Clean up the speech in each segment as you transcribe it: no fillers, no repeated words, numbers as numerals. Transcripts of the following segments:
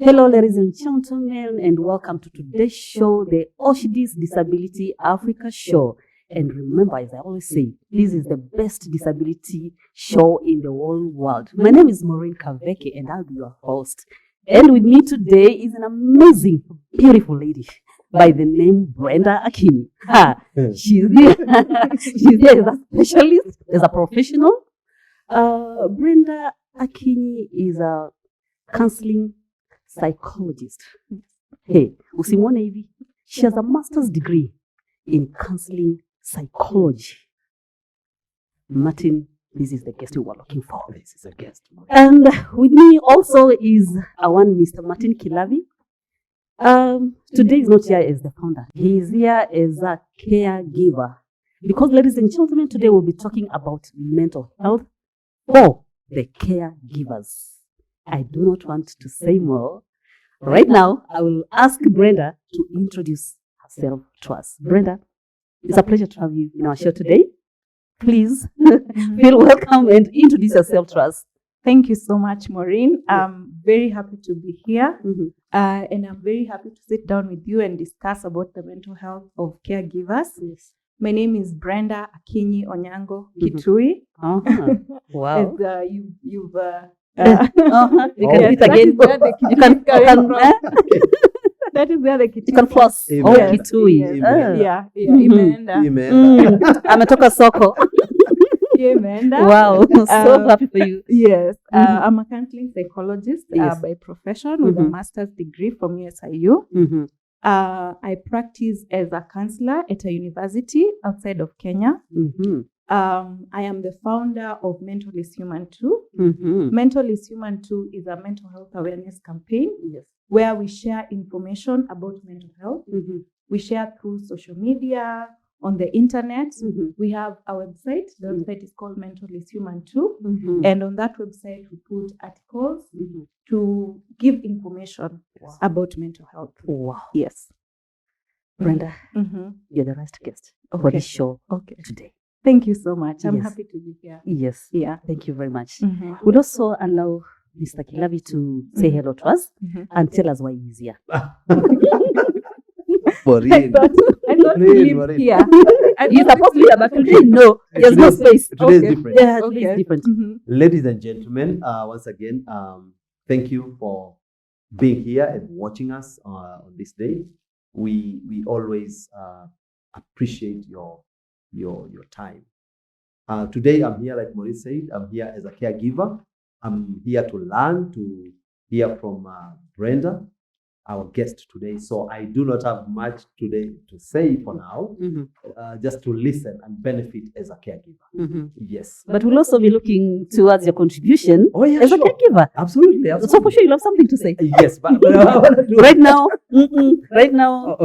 Hello, ladies and gentlemen, and welcome to today's show, the Auschidys Disability Africa show. And remember, as I always say, this is the best disability show in the whole world. My name is Maureen Kaveke, and I'll be your host. And with me today is an amazing, beautiful lady by the name Brenda Akinyi. She's here. She's here as a specialist, as a professional. Brenda Akinyi is a counseling psychologist. Hey, usimwone hivi. She has a master's degree in counseling psychology. Martin, this is the guest we were looking for. This is a guest. And with me also is one Mr. Martin Kilavi. Today is not here as the founder. He is here as a caregiver. Because, ladies and gentlemen, today we'll be talking about mental health for the caregivers. I do not want to say more. Right now, I will ask Brenda to introduce herself to us. Brenda, it's a pleasure to have you in our show today. Please feel welcome and introduce yourself to us. Thank you so much, Maureen. I'm very happy to be here. And I'm very happy to sit down with you and discuss about the mental health of caregivers. Yes. My name is Brenda Akinyi Onyango Kitui. Wow. As you've You can repeat again. You can that is where the Kitui. You can floss. Amen. Oh, Yes. Kitui. Yeah, Imeenda. Ametoka soko. Imeenda. Wow. So happy for you. Yes, I'm a counseling psychologist Yes. by profession with a master's degree from USIU. I practice as a counselor at a university outside of Kenya. I am the founder of Mental is Human Too. Mental is Human Too is a mental health awareness campaign where we share information about mental health. We share through social media, on the internet. We have a website. The website is called Mental is Human Too. And on that website, we put articles to give information about mental health. Wow. Yes. Brenda, you're the right guest for this show today. Thank you so much. I'm Yes. happy to be here. Yes. Yeah. Thank you very much. We'll also allow Mr. Kilavi to say hello to us and tell us why he's here. Maureen. I thought we Maureen, lived Maureen. here. He's supposed to be here, but today, no. There's no space. Today is different. Yeah, today is different. Ladies and gentlemen, once again, thank you for being here and watching us on this day. We always appreciate your time. Today, I'm here, like Maureen said, I'm here as a caregiver. I'm here to learn, to hear from Brenda, our guest today. So I do not have much today to say for now, just to listen and benefit as a caregiver. Yes. But we'll also be looking towards your contribution Oh, yeah, as a sure. caregiver. Absolutely. So for sure, you'll have something to say. Yes, but I want to do Right now, right now,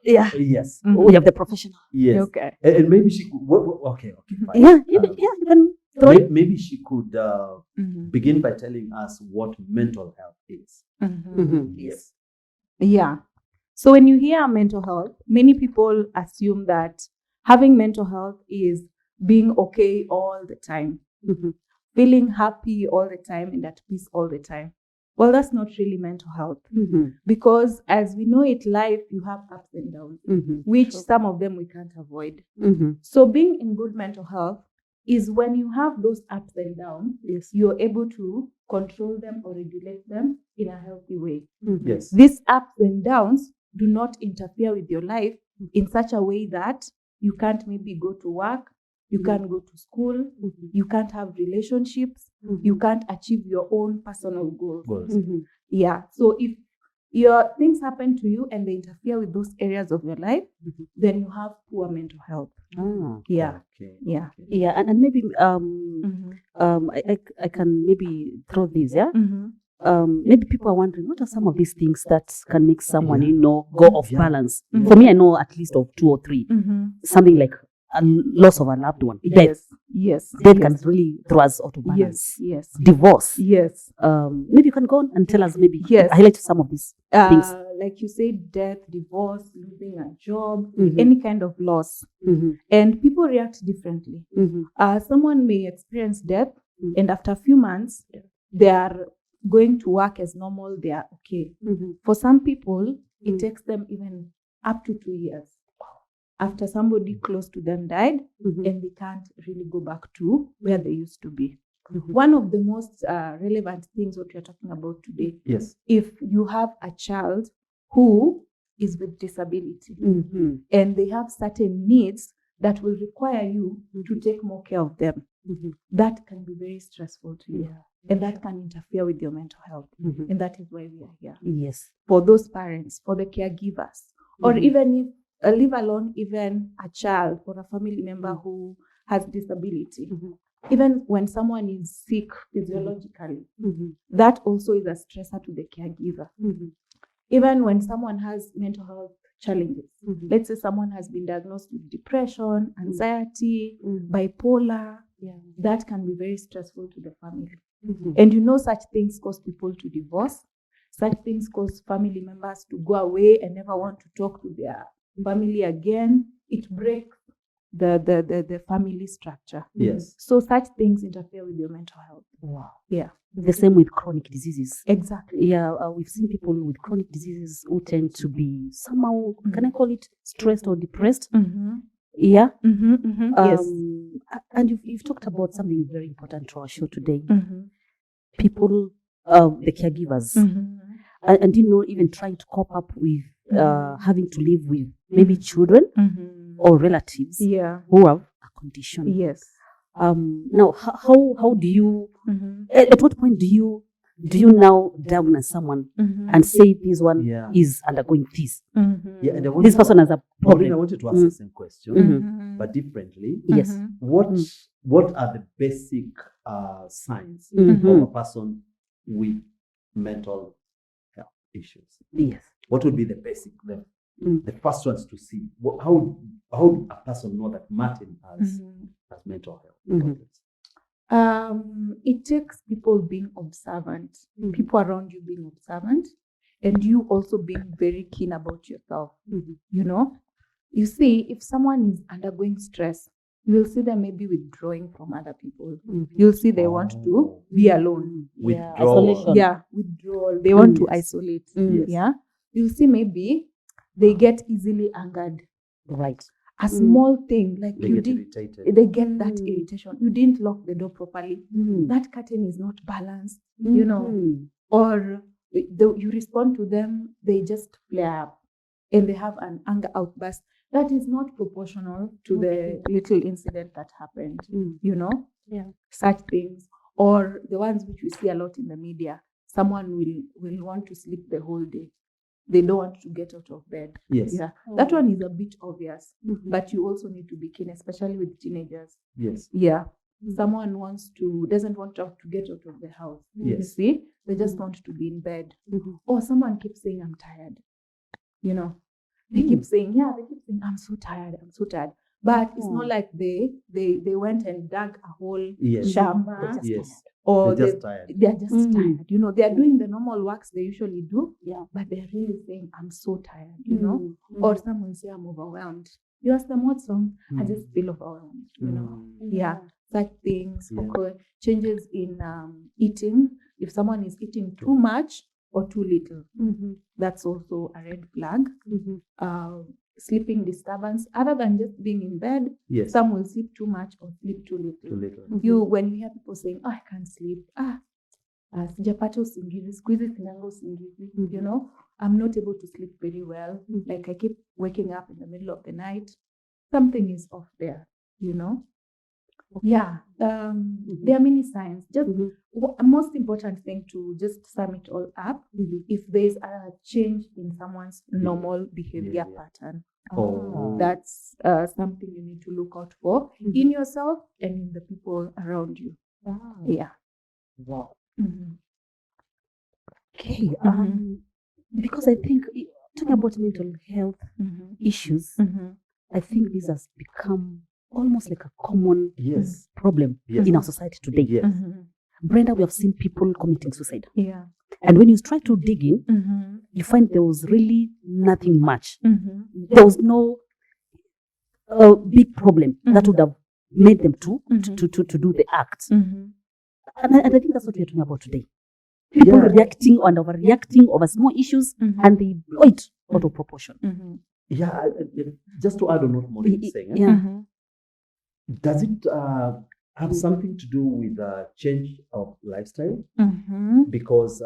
yeah, yes. we have the professional. Yes. Okay. And maybe she could. Okay. Fine. Yeah, you can throw it. Maybe she could begin by telling us what mental health is. Yes. Yeah. So when you hear mental health, many people assume that having mental health is being okay all the time, feeling happy all the time and at peace all the time. Well, that's not really mental health because as we know it, life, you have ups and downs, which some of them we can't avoid. So being in good mental health is when you have those ups and downs, you're able to control them or regulate them in a healthy way. Yes. These ups and downs do not interfere with your life in such a way that you can't maybe go to work, you can't go to school, you can't have relationships, you can't achieve your own personal goals. Yeah. So if your things happen to you and they interfere with those areas of your life, then you have poor mental health. Yeah. Okay. Yeah. Yeah, and maybe I can maybe throw this, maybe people are wondering what are some of these things that can make someone, go off balance. For me, I know at least of 2 or 3. Something like a loss of a loved one, death. Yes. Death can really throw us out of balance. Yes. Divorce. Yes. Maybe you can go on and tell us, maybe Yes. highlight some of these things. Like you said, death, divorce, losing a job, any kind of loss. And people react differently. Someone may experience death and after a few months, they are going to work as normal, they are okay. For some people, it takes them even up to 2 years after somebody close to them died, and they can't really go back to where they used to be. One of the most relevant things what we are talking about today, if you have a child who is with disability and they have certain needs that will require you to take more care of them, that can be very stressful to you. And that can interfere with your mental health. And that is why we are here. Yes. For those parents, for the caregivers, or even if, leave alone even a child or a family member who has disability. Even when someone is sick physiologically, that also is a stressor to the caregiver. Even when someone has mental health challenges, let's say someone has been diagnosed with depression, anxiety, bipolar, that can be very stressful to the family. And you know, such things cause people to divorce. Such things cause family members to go away and never want to talk to their family again. It breaks the family structure. Yes. So such things interfere with your mental health. Wow. Yeah. The same with chronic diseases. Exactly. Yeah, we've seen people with chronic diseases who tend to be somehow, can I call it stressed or depressed? Yeah. Yes. And you've talked about something very important to our show today. People, the caregivers, and you know, even trying to cope up with having to live with maybe children or relatives who have a condition. Yes. Now, how do you? At what point do you now diagnose someone and say this one is undergoing this? Yeah, and This person has a problem. I wanted to ask the same question, but differently. Yes. What are the basic signs of a person with mental health issues? Yes. What would be the basic, the first ones to see? How do a person know that Martin has mental health problems? It takes people being observant, people around you being observant, and you also being very keen about yourself. You know, you see, if someone is undergoing stress, you will see them maybe withdrawing from other people. You'll see they want to be alone. Withdrawal. Withdrawal. They want to isolate. Yeah. You'll see maybe they get easily angered. Right. A small thing like They get irritated. they get that irritation. You didn't lock the door properly. That curtain is not balanced. You know, or you respond to them, they just flare up and they have an anger outburst that is not proportional to the little incident that happened. You know, such things, or the ones which we see a lot in the media. Someone will want to sleep the whole day. They don't want to get out of bed. Yes. Yeah. That one is a bit obvious, but you also need to be keen, especially with teenagers. Yes. Yeah. Someone doesn't want to get out of the house. Yes. You see, they just want to be in bed. Or someone keeps saying, I'm tired. You know, they keep saying, I'm so tired. But it's not like they went and dug a whole shamba. Or they're just tired. They're just tired. You know, they are doing the normal works they usually do, but they're really saying, I'm so tired, you know. Or someone say, I'm overwhelmed. You ask them what's wrong, I just feel overwhelmed, you know. Yeah, such things. Okay. Changes in eating. If someone is eating too much or too little, that's also a red flag. Sleeping disturbance, other than just being in bed, some will sleep too much or sleep too little. When you hear people saying, I can't sleep, sijapata usingizi, siku hizi sinanga usingizi, you know, I'm not able to sleep very well, like I keep waking up in the middle of the night, something is off there, you know. Yeah, there are many signs. Just most important thing to just sum it all up, if there's a change in someone's normal behavior pattern, that's something you need to look out for in yourself and in the people around you. Yeah. Wow. Okay. Because I think talking about mental health issues, I think this has become almost like a common problem in our society today. Brenda, we have seen people committing suicide. Yeah. And when you try to dig in, you find there was really nothing much. There was no big problem that would have made them to do the act. And I think that's what we're talking about today. People Yeah. reacting and overreacting over small issues, and they blow it out of proportion. Yeah, just to add on what Maureen is saying, Yeah. does it have something to do with change of lifestyle? Because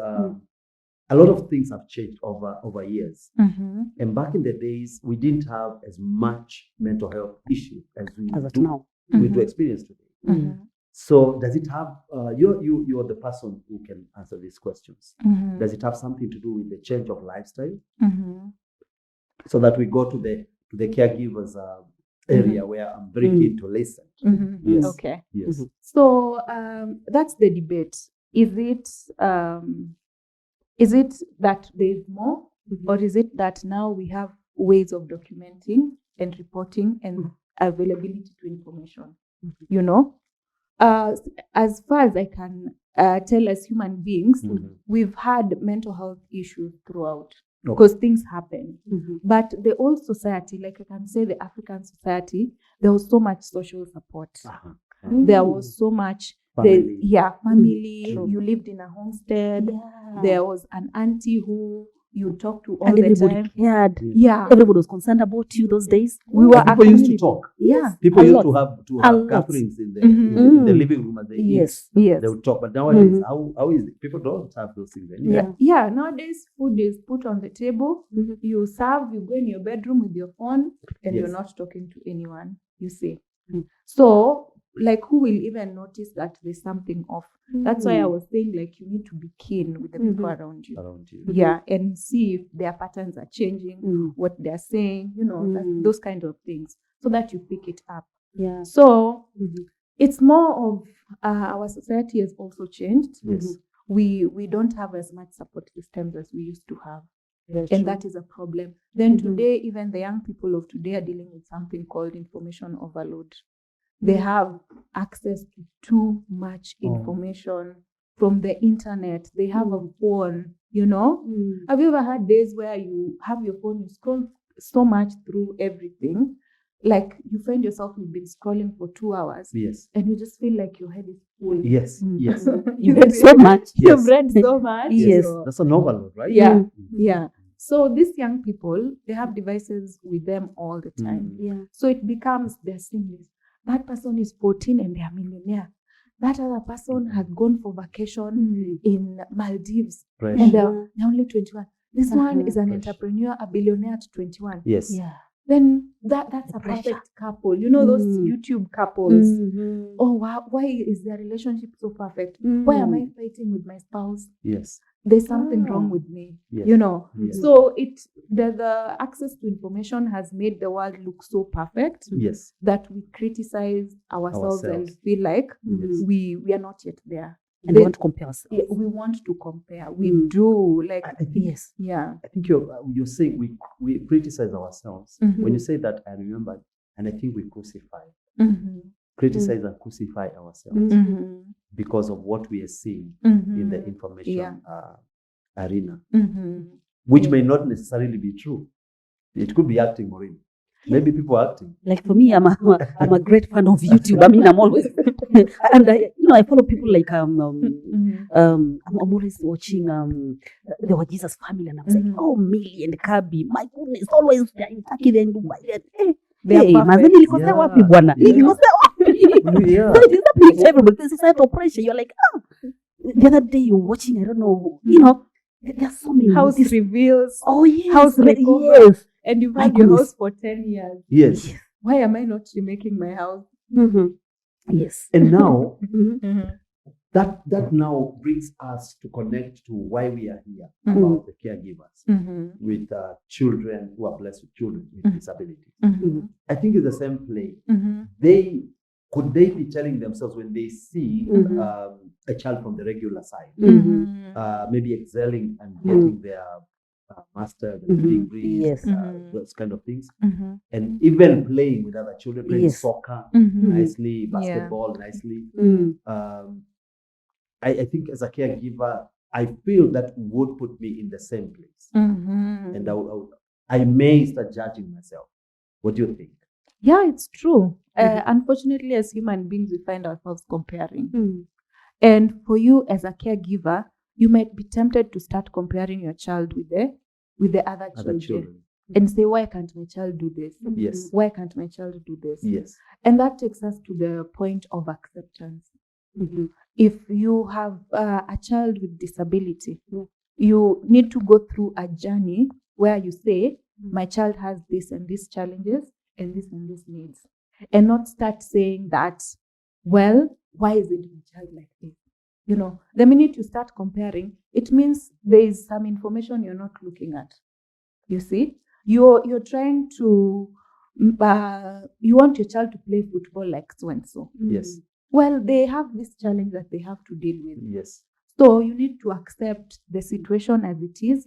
a lot of things have changed over years. And back in the days, we didn't have as much mental health issues as we As at do, now. we do experience today. So does it have, you're the person who can answer these questions. Does it have something to do with the change of lifestyle? So that we go to the caregivers area where I'm very keen to listen. Yes. Okay. Yes. So that's the debate. Is it that there's more, or is it that now we have ways of documenting and reporting and availability to information? You know, as far as I can tell, as human beings, we've had mental health issues throughout because things happen. But the old society, like I can say the African society, there was so much social support. There was so much Family. Family. True. You lived in a homestead. Yeah. There was an auntie who you talked to all And the everybody time. cared. Yeah, Everybody was concerned about you those days. we were And a people used to community. talk. Yeah, People a used lot. to have A lot. gatherings in the, Mhm. in the living room as they Yes. yes. They would talk. But nowadays, how is it? People don't have those things anymore. Yeah. Nowadays, food is put on the table. You serve. You go in your bedroom with your phone, and you're Yes. not talking to anyone. You see. So, like, who will even notice that there's something off? That's why I was saying, like, you need to be keen with the people around you. Around you. Yeah, and see if their patterns are changing, what they're saying, those kind of things, so that you pick it up. Yeah. So it's more of our society has also changed. Yes. We don't have as much support systems as we used to have. Very And true. that is a problem. Then today, even the young people of today are dealing with something called information overload. They have access to too much information from the internet. They have a phone, Have you ever had days where you have your phone, you scroll so much through everything, like you find yourself, you've been scrolling for 2 hours, Yes. and you just feel like your head is full. Yes. Yes. You read so much. You've read so much. Yes. So- That's an overload, right? Yeah. Yeah. So these young people, they have devices with them all the time. Yeah. So it becomes they're seeing this. That person is 14 and they're a millionaire. That other person has gone for vacation in Maldives Fresh. and they're only 21. This one is an Fresh. entrepreneur, a billionaire at 21. Yes. Yeah. Then that's a pressure. perfect couple. Those YouTube couples. Oh, wow, why is their relationship so perfect? Why am I fighting with my spouse? Yes. There's something wrong with me. Yes. Yes. So the access to information has made the world look so perfect Yes. that we criticize ourselves and Ourselves. feel like Yes. we are not yet there. And we want to compare ourselves. Yeah, we want to compare. We do like I think Yes. yeah. I think you're saying we criticize ourselves. When you say that, I remember, and I think we crucify, criticize and crucify ourselves because of what we are seeing in the information arena, which may not necessarily be true. It could be acting, Maureen. Maybe people are acting. Like for me, I'm a great fan of YouTube. I mean, I'm always and I follow people like I'm always watching the Jesus family, and I'm saying, oh, Millie and Kabi, my goodness, always they're in Turkey, they're in Dubai. Hey, mazeni nilikosea wapi bwana? Nilikosea wapi? Yeah. So it is happening to everybody. There's societal pressure. You're like, the other day you're watching, I don't know, there's so many House reveals. Oh yes, House makeover. yes. And you've My had your goodness. house for 10 years. Yes. Why am I not remaking my house? Yes. And now that now brings us to connect to why we are here about the caregivers with children who are blessed with children with disabilities. I think it's the same play. Could they be telling themselves when they see a child from the regular side, maybe excelling and getting their master degrees, Yes. those kind of things, and even playing with other children, playing soccer nicely, basketball nicely. I think as a caregiver, I feel that would put me in the same place, and I may start judging myself. What do you think? Yeah, it's true. Unfortunately, as human beings, we find ourselves comparing. And for you as a caregiver, you might be tempted to start comparing your child with the other children. And say, why can't my child do this? Yes. Why can't my child do this? Yes. And that takes us to the point of acceptance. If you have a child with disability, you need to go through a journey where you say, my child has this and these challenges and this needs. And not start saying that, well, why isn't my child like this? You know, the minute you start comparing, it means there is some information you're not looking at. You see? You're trying to, you want your child to play football like so and so. Yes. Well, they have this challenge that they have to deal with. Yes. So you need to accept the situation as it is,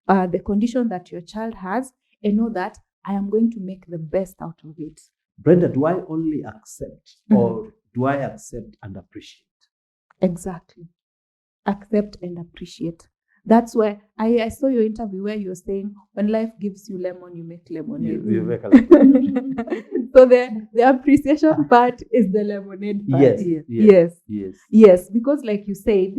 the condition that your child has, and know that I am going to make the best out of it. Brenda, do I only accept or do I accept and appreciate? Exactly. Accept and appreciate. That's why I saw your interview where you're saying, when life gives you lemon, you make lemonade. You make a lemonade. So the appreciation part is the lemonade part. Yes. Because like you said,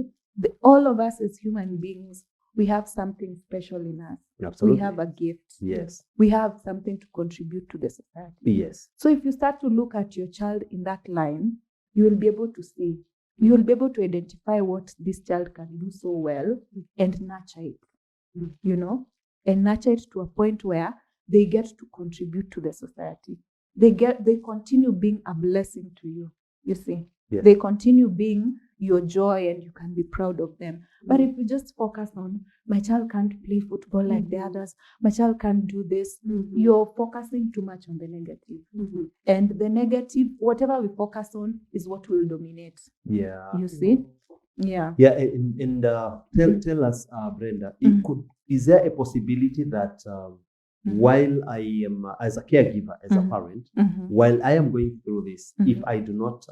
all of us as human beings, we have something special in us. Absolutely. We have a gift. Yes. We have something to contribute to the society. Yes. So if you start to look at your child in that line, you will be able to see. You will be able to identify what this child can do so well and nurture it, you know, and nurture it to a point where they get to contribute to the society. They continue being a blessing to you, you see. Yes. They continue being your joy and you can be proud of them. But if you just focus on, my child can't play football like the others, my child can't do this, you're focusing too much on the negative. And the negative, whatever we focus on is what will dominate. Yeah. You see? Yeah. Yeah. And tell us, Brenda, is there a possibility that while I am, as a caregiver, as a parent, while I am going through this, if I do not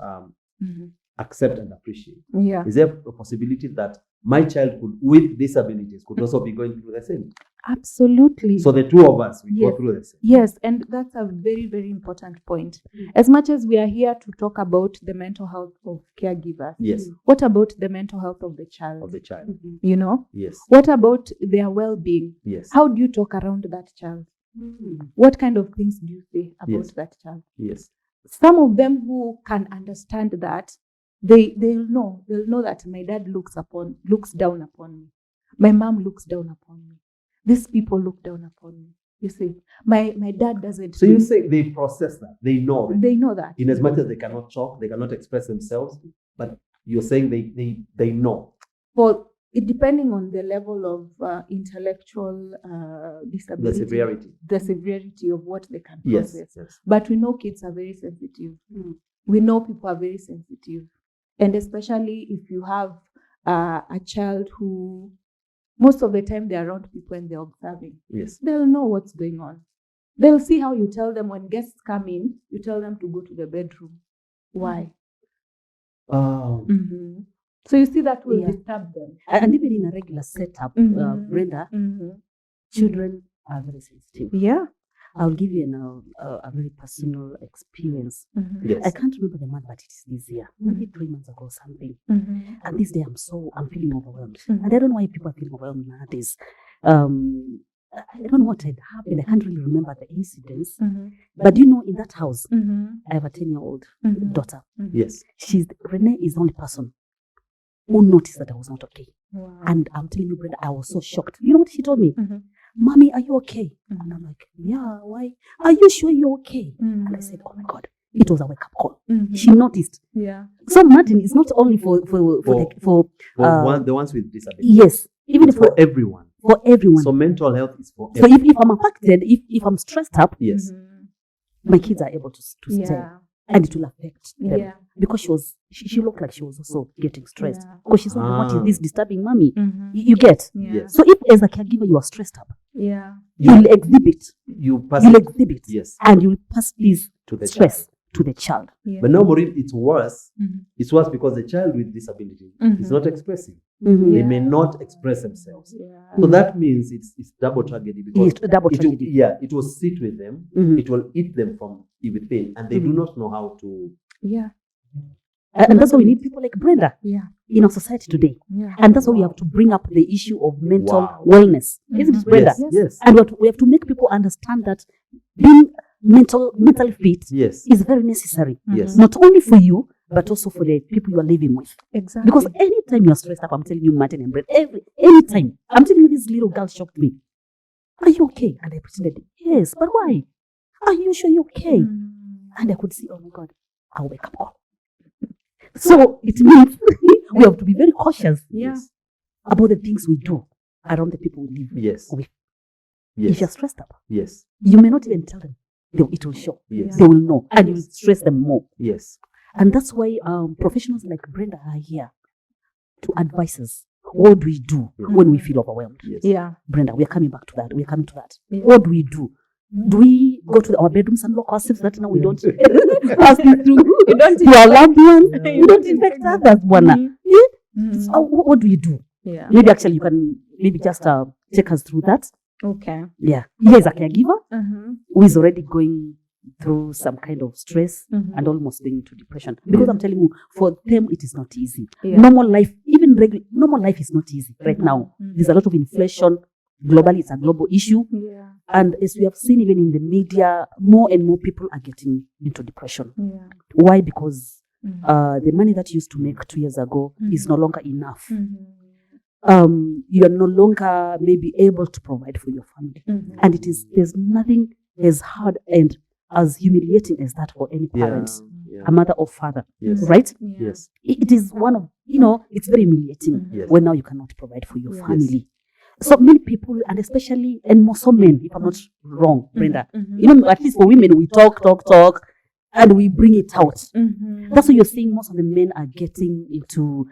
accept and appreciate, is there a possibility that my child with disabilities could also be going through the same? Absolutely. So the two of us, we go through the same. Yes, and that's a very, very important point. As much as we are here to talk about the mental health of caregivers, yes, what about the mental health of the child? You know? Yes. What about their well-being? Yes. How do you talk around that child? What kind of things do you say about that child? Yes. Some of them who can understand that, they'll know that my dad looks down upon me. My mom looks down upon me. These people look down upon me. You see, my dad doesn't. So you say they process that, they know it. They know that. In as much as they cannot talk, they cannot express themselves, but you're saying they know. For it depending on the level of intellectual disability, the severity of what they can process. Yes. But we know kids are very sensitive. We know people are very sensitive, and especially if you have a child who, most of the time they're around people and they're observing. Yes. They'll know what's going on. They'll see how you tell them when guests come in, you tell them to go to the bedroom. Why? So you see that will disturb them. And even in a regular setup, Brenda, children are very sensitive. Yeah. I'll give you a very personal experience. Yes. I can't remember the month, but it is this year, maybe 3 months ago or something. And this day I'm feeling overwhelmed. And I don't know why people are feeling overwhelmed nowadays. I don't know what had happened. I can't really remember the incidents. But you know, in that house, I have a 10-year-old daughter. Yes. Renee is the only person who noticed that I was not okay. Wow. And I'm telling you, Brenda, I was so shocked. You know what she told me? Mommy, are you okay? And I'm like, yeah, why? Are you sure you're okay? And I said, oh my God, it was a wake-up call. She noticed. Yeah. So Martin is not only for the ones with disabilities. Yes, even it's for everyone. For everyone. So mental health is for everyone. So if I'm affected, if I'm stressed up, yes, my kids are able to stay. And it will affect them. Yeah. Because she looked like she was also getting stressed. Because she's wondering, what is this disturbing mommy? You get? Yes. So if as a caregiver you are stressed up, you'll exhibit. You'll exhibit. Yes. And you'll pass this to the stress child. To the child. Yeah. But now, Maureen, it's worse. It's worse because the child with disability is not expressive. They may not express themselves. So that means it's double tragedy because it's double tragedy. It will sit with them. It will eat them from within, and they do not know how to And that's why we need people like Brenda Yeah. in our society today. Yeah. And that's why we have to bring up the issue of mental Wow. wellness. Isn't it, Brenda? Yes, yes, And we have to make people understand that being mentally fit yes, is very necessary. yes. Not only for you, but also for the people you are living with. Exactly. Because anytime you're stressed up, I'm telling you, Martin and Brett, anytime, I'm telling you, this little girl shocked me. Are you okay? And I pretended, yes, but why? Are you sure you're okay? And I could see, oh my God, I'll wake up call. So it means we have to be very cautious Yes. about the things we do around the people we live Yes. with. Yes. If you're stressed up, Yes. you may not even tell them. It will show. Yes. They will know. And you will stress them more. Yes. And that's why professionals like Brenda are here to advise us. What do we do when we feel overwhelmed? Yes. Yeah. Brenda, we are coming back to that. We are coming to that. Yeah. What do we do? Do we go to our bedrooms and lock ourselves that now we don't pass it through to our loved ones? Yeah. We don't infect others, Bwana. So what do you do? Yeah. Maybe actually you can just take us through that. Okay. Yeah. Here is a caregiver Uh-huh. who is already going through some kind of stress and almost going into depression. Because I'm telling you, for them it is not easy. Yeah. Normal life, even normal life is not easy right now. There's a lot of inflation. Globally, it's a global issue. Yeah. And as we have seen even in the media, more and more people are getting into depression. Yeah. Why? Because the money that you used to make 2 years ago is no longer enough. You are no longer maybe able to provide for your family. And there's nothing as hard and as humiliating as that for any parent, Yeah. a mother or father, Yes. right? Yeah. Yes. It is one of, it's very humiliating Yes. when now you cannot provide for your Yes. family. So many people, and especially, and more so men, if I'm not wrong, Brenda, at least for women, we talk, and we bring it out. That's why you're seeing most of the men are getting into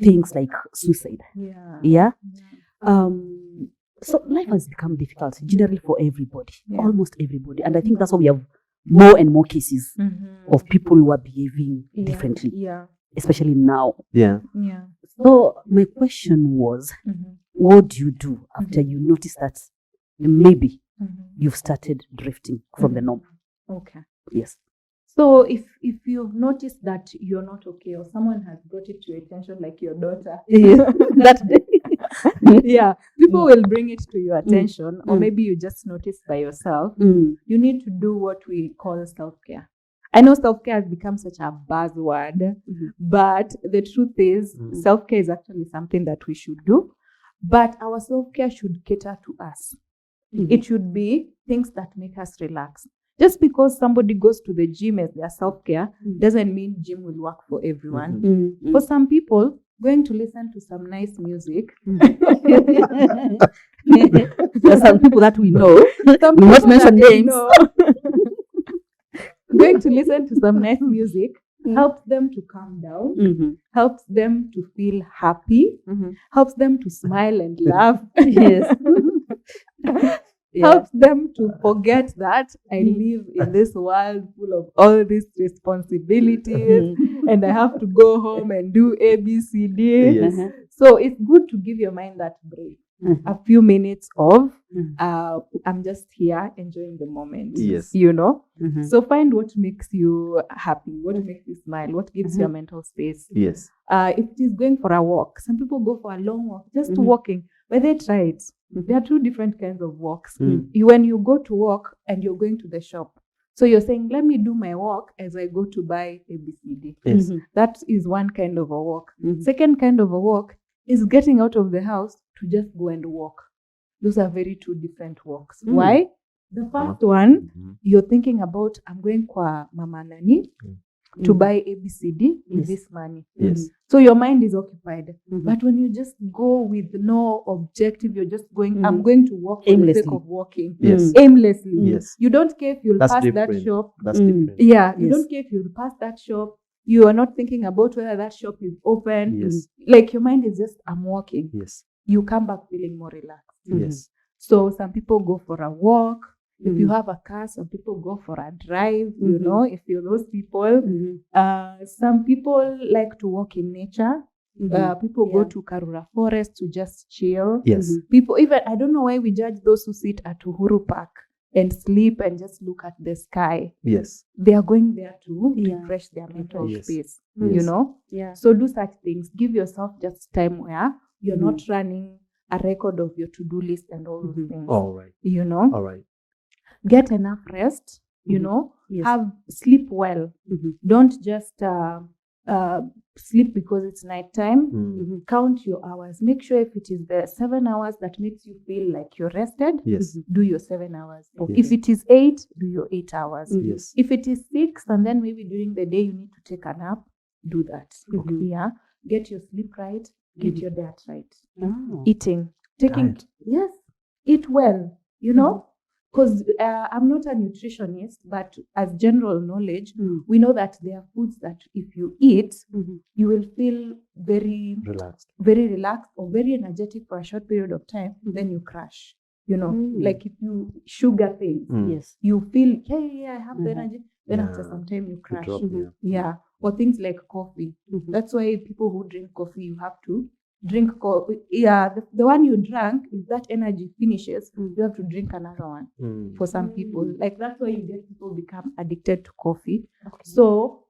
things like suicide. Yeah. Yeah. So life has become difficult generally for everybody, almost everybody. And I think that's why we have more and more cases of people who are behaving differently, Yeah. especially now. Yeah. Yeah. So my question was, what do you do after you notice that maybe you've started drifting from the norm? Okay. Yes. So if you've noticed that you're not okay, or someone has brought it to your attention, like your daughter, That yeah, people will bring it to your attention, or maybe you just notice by yourself. You need to do what we call self-care. I know self-care has become such a buzzword, but the truth is self-care is actually something that we should do, but our self-care should cater to us. It should be things that make us relax. Just because somebody goes to the gym as their self-care doesn't mean gym will work for everyone. For some people, going to listen to some nice music. There are some people that we know. Some We must people mention that we names. know. Going to listen to some nice music helps them to calm down, helps them to feel happy, helps them to smile and laugh. Yes. Helps them to forget that I live in this world full of all these responsibilities and I have to go home and do A, B, C, D. Yes. So it's good to give your mind that break. A few minutes of I'm just here enjoying the moment. Yes. So find what makes you happy, what makes you smile, what gives you a mental space. Yes. If it is going for a walk, some people go for a long walk, just walking, but they try it. There are two different kinds of walks. When you go to walk and you're going to the shop, so you're saying, let me do my walk as I go to buy ABCD. Yes. That is one kind of a walk. Second kind of a walk is getting out of the house to just go and walk. Those are very two different walks. Why? The first one, you're thinking about, I'm going kwa Mama Nani to buy ABCD with this money. Yes. So your mind is occupied. But when you just go with no objective, you're just going, I'm going to walk for the sake of walking. Yes. Aimlessly. Yes. You don't care if you'll That's pass different. that shop. That's different. Yeah, you Yes. don't care if you'll pass that shop. You are not thinking about whether that shop is open. Yes. Like your mind is just, I'm walking. Yes. You come back feeling more relaxed. Yes. So some people go for a walk. If you have a car, some people go for a drive, if you're those people. Some people like to walk in nature. People go to Karura Forest to just chill. Yes. People, even, I don't know why we judge those who sit at Uhuru Park and sleep and just look at the sky. Yes. They are going there to Yeah. refresh their mental Yes. space, Yes. you know? Yeah. So do such things. Give yourself just time where you're Mhm. not running a record of your to-do list and all those Mhm. things, All right. you know? All right. Get enough rest, you Mhm. know? Yes. Have sleep well. Mhm. Don't just sleep because it's nighttime. Mm. Count your hours. Make sure if it is the 7 hours that makes you feel like you're rested, Yes. do your 7 hours. Okay. If it is 8, do your 8 hours. Mhm. Yes. If it is 6, and then maybe during the day you need to take a nap, do that. Okay. Yeah. Get your sleep right. Get Mhm. your diet right. Oh. Eating. Taking. Diet. Yes. Eat well. You know? Because I'm not a nutritionist, but as general knowledge, Mm. we know that there are foods that if you eat, Mhm. you will feel very, Relaxed. very relaxed or very energetic for a short period of time. Mhm. Then you crash. You know, Mm. like if you sugar things, Mm. Yes. you feel, yeah, I have the Mhm. energy. Then after Yeah. some time you You crash. drop, Mhm. Yeah. Or things like coffee. Mhm. That's why people who drink coffee, you have to drink coffee. Yeah, the one you drank, if that energy finishes, Mm. you have to drink another one. Mm. For some people, like that's why you get people become addicted to coffee. Okay. So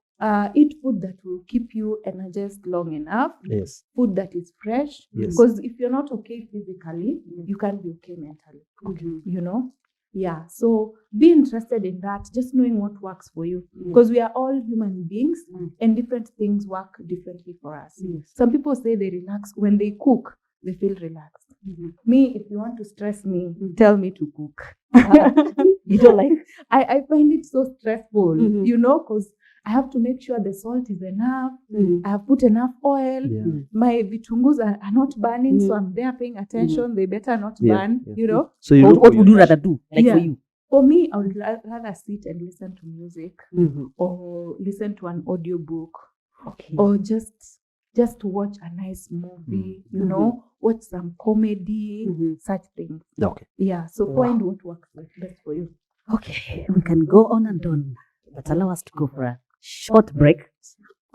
eat food that will keep you energized long enough. Yes. Food that is fresh. Yes. Because if you're not okay physically, you can't be okay mentally. Mhm. You know? Yeah. So be interested in that, just knowing what works for you. Yes. Because we are all human beings Mm. and different things work differently for us. Yes. Some people say they relax when they cook, they feel relaxed. Mhm. Me, if you want to stress me, Mhm. tell me to cook. You don't like? I find it so stressful, Mhm. you know, because I have to make sure the salt is enough. Mhm. I have put enough oil. Yeah. Mhm. My vitungus are not burning, so Mhm. I'm there paying attention. They better not Yeah, burn, yeah. you know. So you What, look what for would your you rather do? Like for Yeah. you? For me, I would rather sit and listen to music Mhm. or listen to an audiobook Okay. or just watch a nice movie, you Mhm. know, watch some comedy, Mhm. such things. Okay. Yeah, so Wow. find what works best for you. Okay, we can go on and on, but allow us to go for a short break.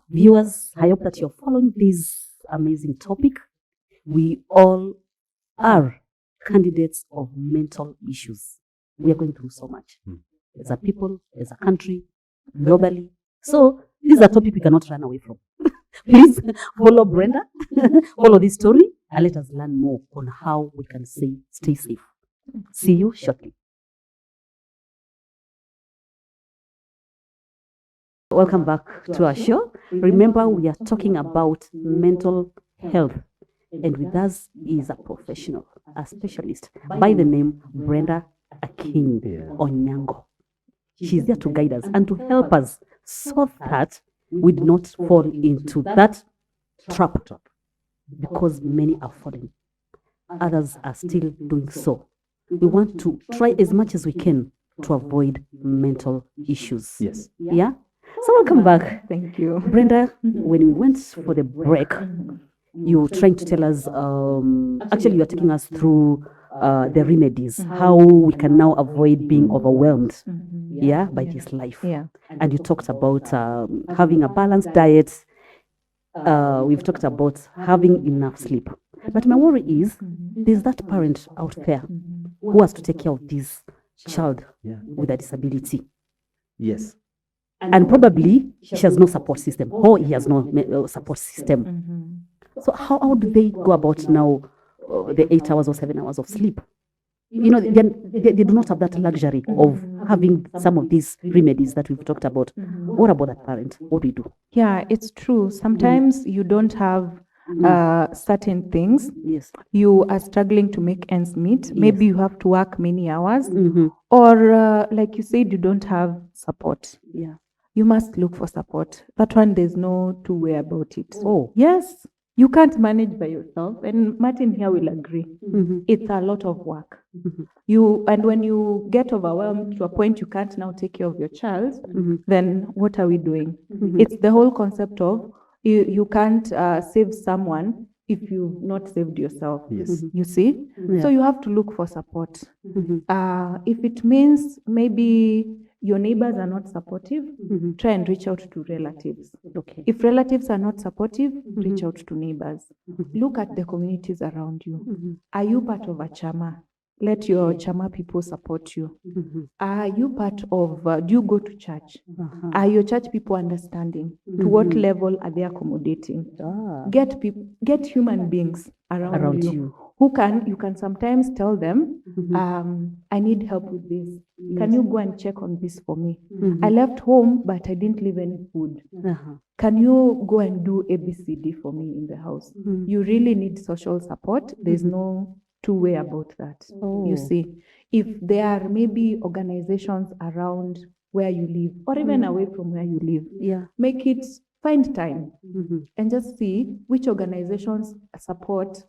Viewers, I hope that you're following this amazing topic. We all are candidates of mental issues. We are going through so much Mm. as a people, as a country, globally. So this is a topic we cannot run away from. Please follow Brenda, follow this story, and let us learn more on how we can stay safe. See you shortly. Welcome back to our show. Remember, we are talking about mental health, and with us is a professional, a specialist by the name Brenda Akin Yeah. Onyango. She's there to guide us and to help us so that we do not fall into that trap, because many are falling, others are still doing so. We want to try as much as we can to avoid mental issues. Yes. Yeah? So welcome back. Thank you. Brenda, when we went for the break, you were trying to tell us, actually you are taking us through the remedies, how we can now avoid being overwhelmed, by this life. Yeah. And you talked about having a balanced diet. We've talked about having enough sleep. But my worry is, there's that parent out there who has to take care of this child Yeah. with a disability. Yes. And probably she has no support system, or he has no support system. So how do they go about now the 8 hours or 7 hours of sleep? You know, they do not have that luxury of having some of these remedies that we've talked about. What about that parent? What do we do? Yeah, it's true. Sometimes you don't have certain things. Yes. You are struggling to make ends meet. Maybe you have to work many hours. Mm-hmm. Or like you said, you don't have support. Yeah. You must look for support. That one, there's no two way about it. Oh. Yes, you can't manage by yourself. And Martin here will agree. Mm-hmm. It's a lot of work. Mm-hmm. And when you get overwhelmed to a point you can't now take care of your child, Mm-hmm. then what are we doing? Mhm. It's the whole concept of you can't save someone if you've not saved yourself. Yes. You see? Yeah. So you have to look for support. Mm-hmm. If it means maybe your neighbors are not supportive, Mm-hmm. try and reach out to relatives. Okay. If relatives are not supportive, reach Mhm. out to neighbors. Mhm. Look at the communities around you. Mhm. Are you part of a chama? let your Chama people support you. Mhm. Are you part of, do you go to church? Uh-huh. Are your church people understanding? To what Mhm. level are they accommodating? Ah, Get human beings around around you, you. who you can sometimes tell them, Mhm. I need help with this. Can Yes. you go and check on this for me? Mhm. I left home, but I didn't leave any food. Uh-huh. Can you go and do ABCD for me in the house? Mhm. You really need social support. There's Mhm. no two-way about that. Oh. You see, if there are maybe organizations around where you live or even away from where you live, Yeah. find time Mhm. and just see which organizations support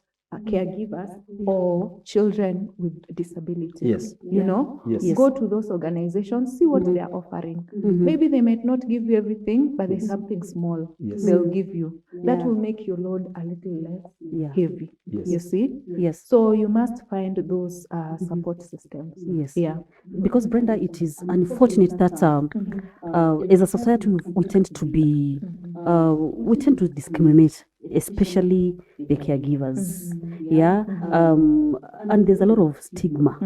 caregivers or children with disabilities. Yes. You know, Yes. go to those organizations, see what Mhm. they are offering. Mhm. Maybe they might not give you everything, but there's Yes. something small Yes. they'll give you. That Yeah. will make your load a little less Yeah. heavy. Yes. You see? Yes. So you must find those support systems. Yes. Yeah. Because Brenda, it is unfortunate that as a society we tend to be we tend to discriminate, especially the caregivers. Yeah. And there's a lot of stigma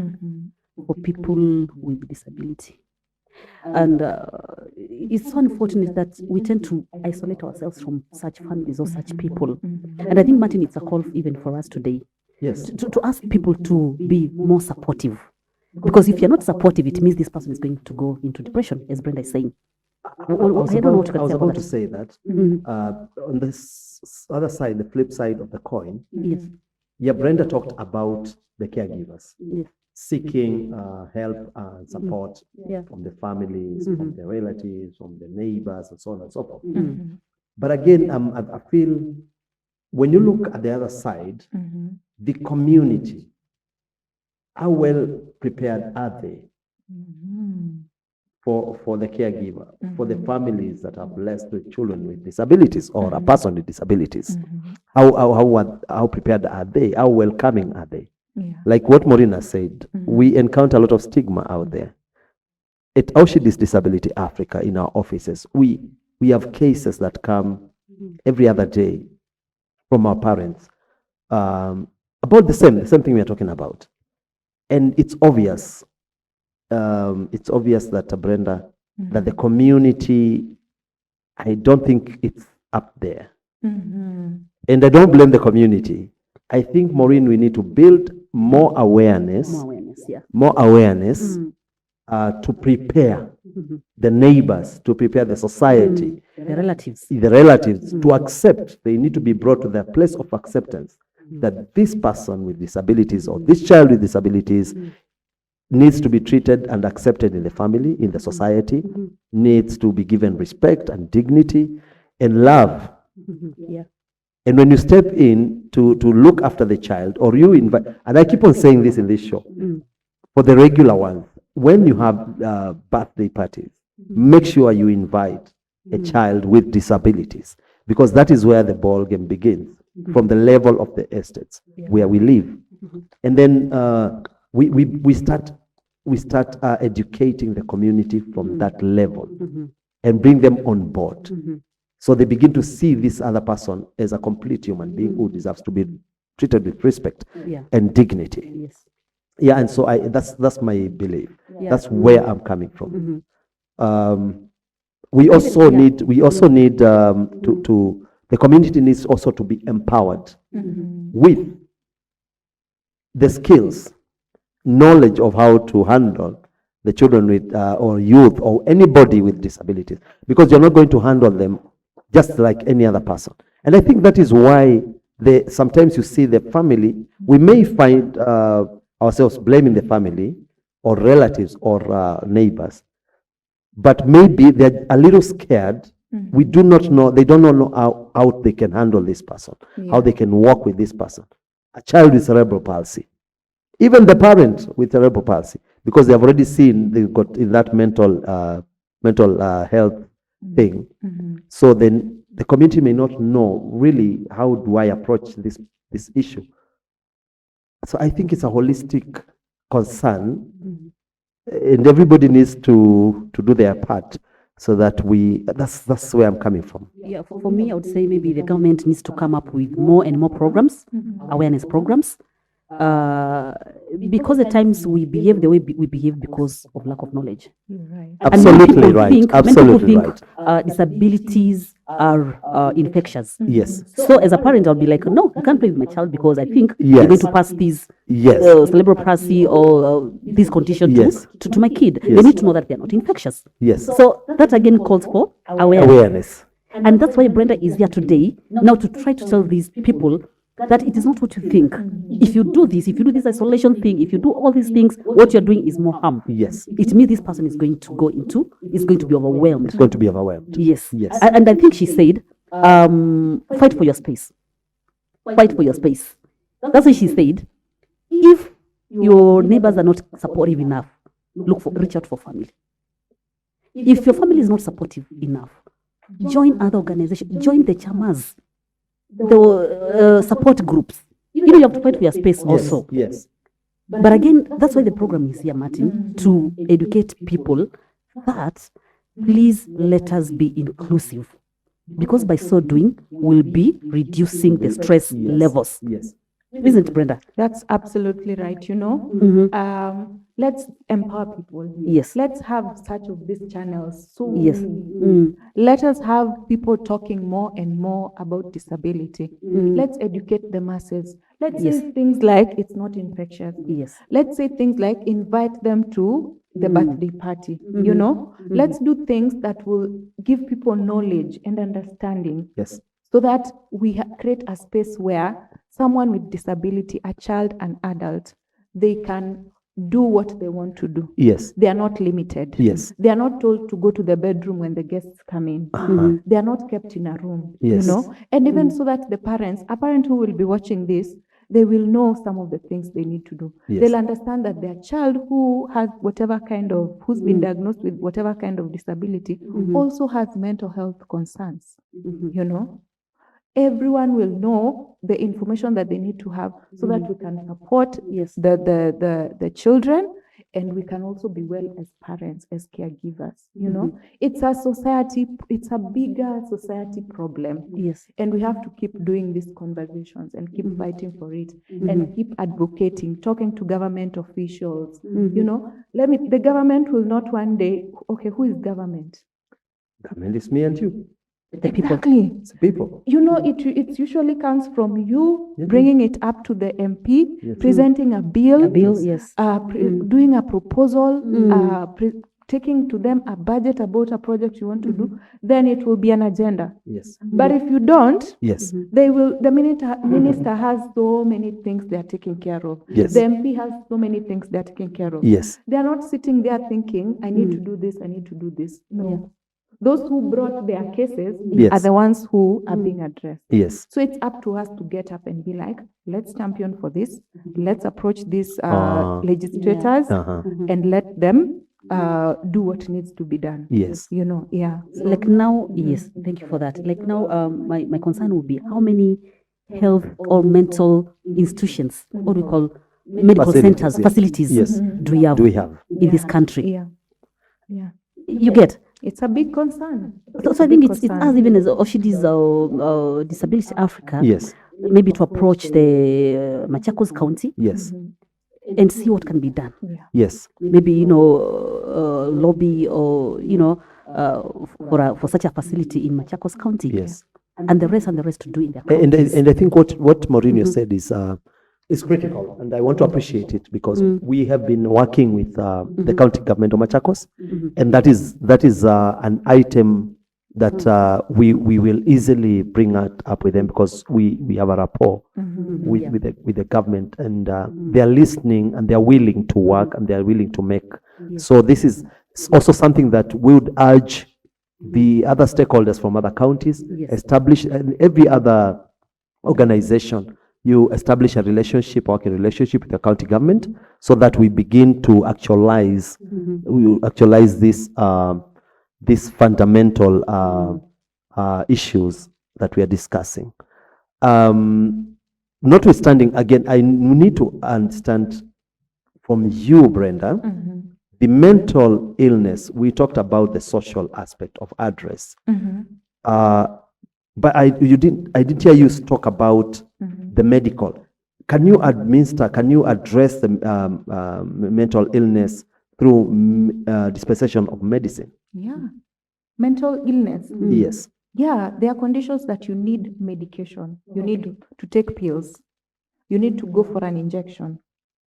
for people with disability. And it's so unfortunate that we tend to isolate ourselves from such families or such people. And I think, Martin, it's a call even for us today Yes. to ask people to be more supportive. Because if you're not supportive, it means this person is going to go into depression, as Brenda is saying. I don't know what you I can was say about about to that. say that. Mhm. On this other side, the flip side of the coin, Yes. yeah, Brenda talked about the caregivers Yes. seeking help and support Yeah. from the families, from the relatives, from the neighbors, and so on and so forth. Mhm. But again, I feel when you look at the other side, the community, how well prepared are they for the caregiver, for the families that are blessed with children with disabilities or a person with disabilities? How prepared are they? How welcoming are they? Yeah. Like what Maureen has said, we encounter a lot of stigma out there. At Auschidys Disability Africa, in our offices, we have cases that come every other day from our parents about the same thing we are talking about. And it's obvious that Brenda, that the community, I don't think it's up there. And I don't blame the community. I think, Maureen, we need to build more awareness, More awareness, yeah. to prepare the neighbors, to prepare the society, The relatives. the relatives to accept. They need to be brought to their place of acceptance that this person with disabilities or this child with disabilities needs to be treated and accepted in the family, in the society, needs to be given respect and dignity and love. Yeah. And when you step in to look after the child, or you invite, and I keep on saying this in this show, for the regular ones, when you have birthday parties, make sure you invite a child with disabilities, because that is where the ball game begins, from the level of the estates where we live. And then we start educating the community from that level and bring them on board. So they begin to see this other person as a complete human being who deserves to be treated with respect and dignity. Yes. Yeah, and so that's my belief. Yeah. That's where I'm coming from. We also need the community needs also to be empowered with the skills, knowledge of how to handle the children with or youth or anybody with disabilities, because you're not going to handle them just like any other person. And I think that is why sometimes you see the family, we may find ourselves blaming the family or relatives or neighbors, but maybe they're a little scared. We do not know, they don't know how they can handle this person, how they can work with this person. A child with cerebral palsy, even the parent with cerebral palsy, because they have already seen they got in that mental health thing. So then the community may not know really how do I approach this issue. So I think it's a holistic concern, and everybody needs to do their part, so that that's where I'm coming from. Yeah, for me, I would say maybe the government needs to come up with more and more programs, awareness programs, because at times we behave the way we behave because of lack of knowledge. You're right. And many Absolutely people right. think, Absolutely many people think disabilities are infectious. Yes. So as a parent, I'll be like, no, you can't play with my child because I think Yes. you're going to pass these Yes. cerebral palsy or this condition Yes. to my kid. They Yes. need to know that they're not infectious. Yes. So that again calls for awareness. Awareness. And that's why Brenda is here today, now to try to tell these people that it is not what you think. If you do this isolation thing, if you do all these things, what you're doing is more harm. Yes. It means this person is going to be overwhelmed. It's going to be overwhelmed. Yes. Yes. And I think she said, fight for your space. Fight for your space. That's what she said. If your neighbors are not supportive enough, reach out for family. If your family is not supportive enough, join other organizations, join the chamas, the support groups. You have to fight for your space also. Yes. But again, that's why the program is here, Martin, to educate people that please let us be inclusive. Because by so doing, we'll be reducing the stress levels. Yes. Isn't it, Brenda? That's absolutely right. Let's empower people. Yes. Let's have such of these channels. So Yes. let us have people talking more and more about disability. Let's educate the masses. Let's say things like it's not infectious. Yes. Let's say things like invite them to the birthday party. Let's do things that will give people knowledge and understanding. Yes. So that we create a space where someone with disability, a child, an adult, they can do what they want to do. Yes. They are not limited. Yes. They are not told to go to the bedroom when the guests come in. They are not kept in a room. Yes. And even so that a parent who will be watching this, they will know some of the things they need to do. Yes. They'll understand that their child who has who's been diagnosed with whatever kind of disability also has mental health concerns. Everyone will know the information that they need to have so that we can support the children, and we can also be well as parents, as caregivers. It's a bigger society problem. Yes. And we have to keep doing these conversations and keep fighting for it and keep advocating, talking to government officials. The government will not one day, okay, who is government? Government is me and you. The people. Exactly. It's the people. It usually comes from you bringing it up to the MP, presenting a bill, Yes. Doing a proposal, taking to them a budget about a project you want to do. Then it will be an agenda. Yes. But if you don't, Yes. the minister has so many things they are taking care of. Yes. The MP has so many things they are taking care of. Yes. They are not sitting there thinking, I need to do this, I need to do this. No. Yeah. Those who brought their cases Yes. are the ones who are being addressed. Yes. So it's up to us to get up and be like, let's champion for this. Let's approach these legislators and let them do what needs to be done. Yes. Like now, yes, thank you for that. Like now, my concern would be how many health or mental institutions, what we call medical centers, facilities, Yes. do we have in this country? Yeah. You get? It's a big concern. So I think it's us, even as Auschidys Disability Africa, Yes. maybe to approach the Machakos County Yes. and see what can be done. Yes. Maybe, lobby or, for such a facility in Machakos County. Yes. And the rest to do in their And counties. I think what Maureen said is critical, and I want to appreciate it because we have been working with the county government of Machakos, and that is an item that we will easily bring up with them because we have a rapport with the government, and they are listening and they are willing to work and they are willing to make. So this is also something that we would urge the other stakeholders from other counties, establish, and every other organization, you establish a working relationship with the county government so that we begin to actualize these fundamental issues that we are discussing. Notwithstanding, again, I need to understand from you, Brenda, the mental illness. We talked about the social aspect of address, but I didn't hear you talk about the medical. can you address the mental illness through dispensation of medicine? Yeah. Mental illness. Yes. Yeah, there are conditions that you need medication. You need to take pills. You need to go for an injection.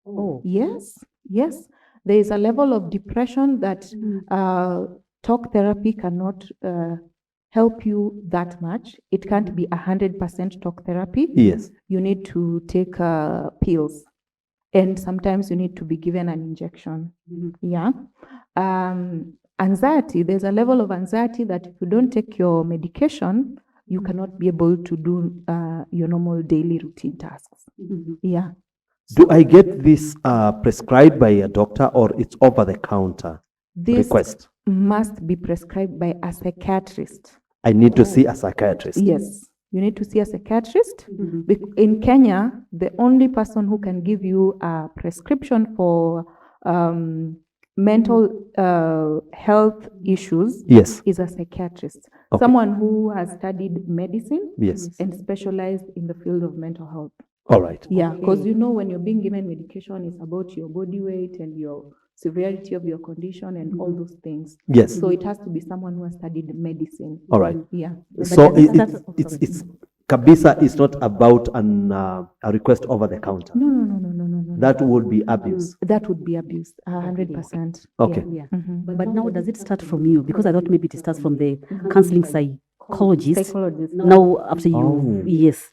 Oh. Yes, yes. There is a level of depression that talk therapy cannot help you that much. It can't be 100% talk therapy. Yes. You need to take pills. And sometimes you need to be given an injection. Yeah. Anxiety, there's a level of anxiety that if you don't take your medication, you cannot be able to do your normal daily routine tasks. Yeah. Do I get this prescribed by a doctor or it's over the counter This request? must be prescribed by a psychiatrist. I need to see a psychiatrist. Yes, you need to see a psychiatrist. In Kenya, the only person who can give you a prescription for mental health issues Yes. is a psychiatrist. Okay. Someone who has studied medicine Yes. and specialized in the field of mental health. All right. Yeah, because when you're being given medication, it's about your body weight and your severity of your condition and all those things. Yes. So it has to be someone who has studied medicine. All right. Yeah. So But it's Kabisa is not about a request over the counter. No. That would be abuse. That would be abuse, 100%. Okay. Yeah. Yeah. But now, does it start from you? Because I thought maybe it starts from the counseling psychologist. Psychologist. Now, after you, Oh. yes.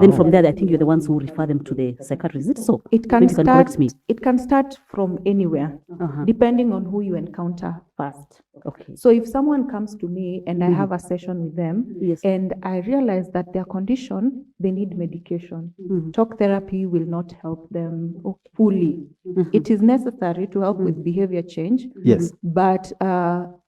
Then from there, I think you're the ones who refer them to the psychiatrist. Is it so? It can Maybe you can start. correct me. It can start from anywhere, Uh-huh. depending on who you encounter first. Okay. So if someone comes to me and I have a session with them, Yes. and I realize that their condition, they need medication. Talk therapy will not help them fully. It is necessary to help with behavior change. Yes. But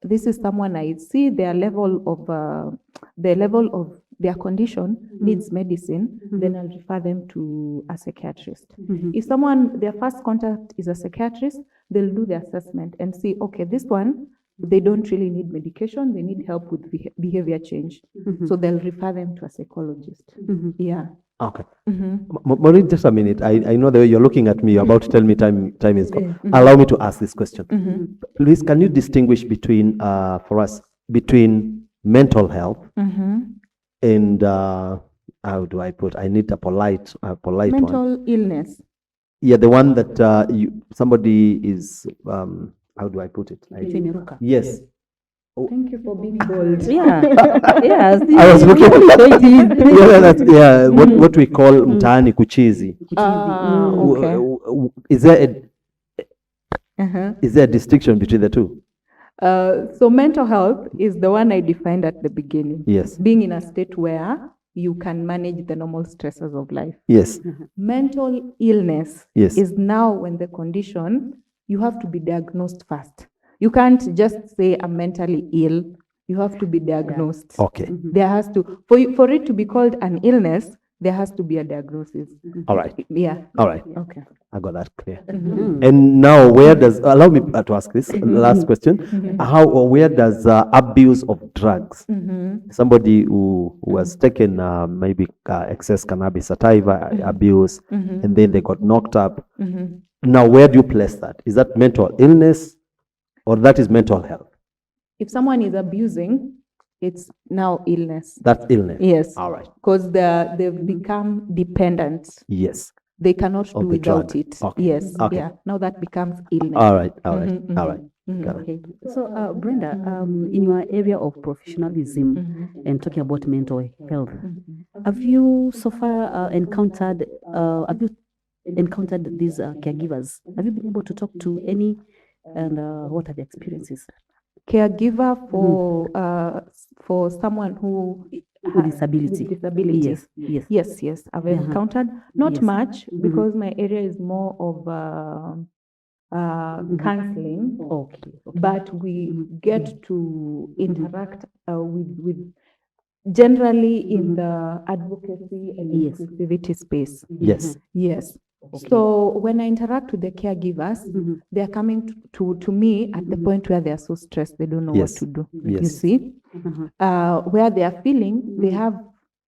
this is someone I see their level of their condition needs medicine, then I'll refer them to a psychiatrist. If someone, their first contact is a psychiatrist, they'll do the assessment and see, okay, this one, they don't really need medication, they need help with behavior change. So they'll refer them to a psychologist. Yeah. Okay. Maureen, just a minute. I know the way you're looking at me, you're about to tell me time is gone. Allow me to ask this question. Please, can you distinguish between, for us, between mental health and, how do I put, I need a polite one. Mental illness. Yeah, the one that somebody is, how do I put it? Yes. Thank you for being bold. Yeah. Yes. I was looking. Yeah, what we call mtaani kuchizi. Okay. Is there a distinction between the two? So mental health is the one I defined at the beginning. Yes. Being in a state where you can manage the normal stresses of life. Yes. Mental illness Yes. is now when the condition, you have to be diagnosed first. You can't just say I'm mentally ill. You have to be diagnosed. Okay. There has to, for it to be called an illness, there has to be a diagnosis. All right. Yeah. All right. Okay. I got that clear. And now, where does, allow me to ask this last question. How or where does abuse of drugs, somebody who has taken maybe excess cannabis sativa abuse, and then they got knocked up, now where do you place that? Is that mental illness or that is mental health? If someone is abusing, it's now illness. That's illness. Yes. All right. Because they've become dependent. Yes. They cannot Of do the without drug. it. Okay. Yes. Okay. Yeah. Now that becomes illness. All right. All right. All right. Got it. Okay. So, Brenda, in your area of professionalism and talking about mental health, have you so far encountered these caregivers? Have you been able to talk to any, and what are the experiences? Caregiver for someone who With disability. with disabilities. Yes. Yes. I've encountered not Yes. much because my area is more of counseling, Okay. but we get to interact with generally in the advocacy and Yes. inclusivity space. Yes. Yes. So when I interact with the caregivers, they are coming to me at the point where they are so stressed they don't know Yes. what to do. Yes. You see, where they are feeling they have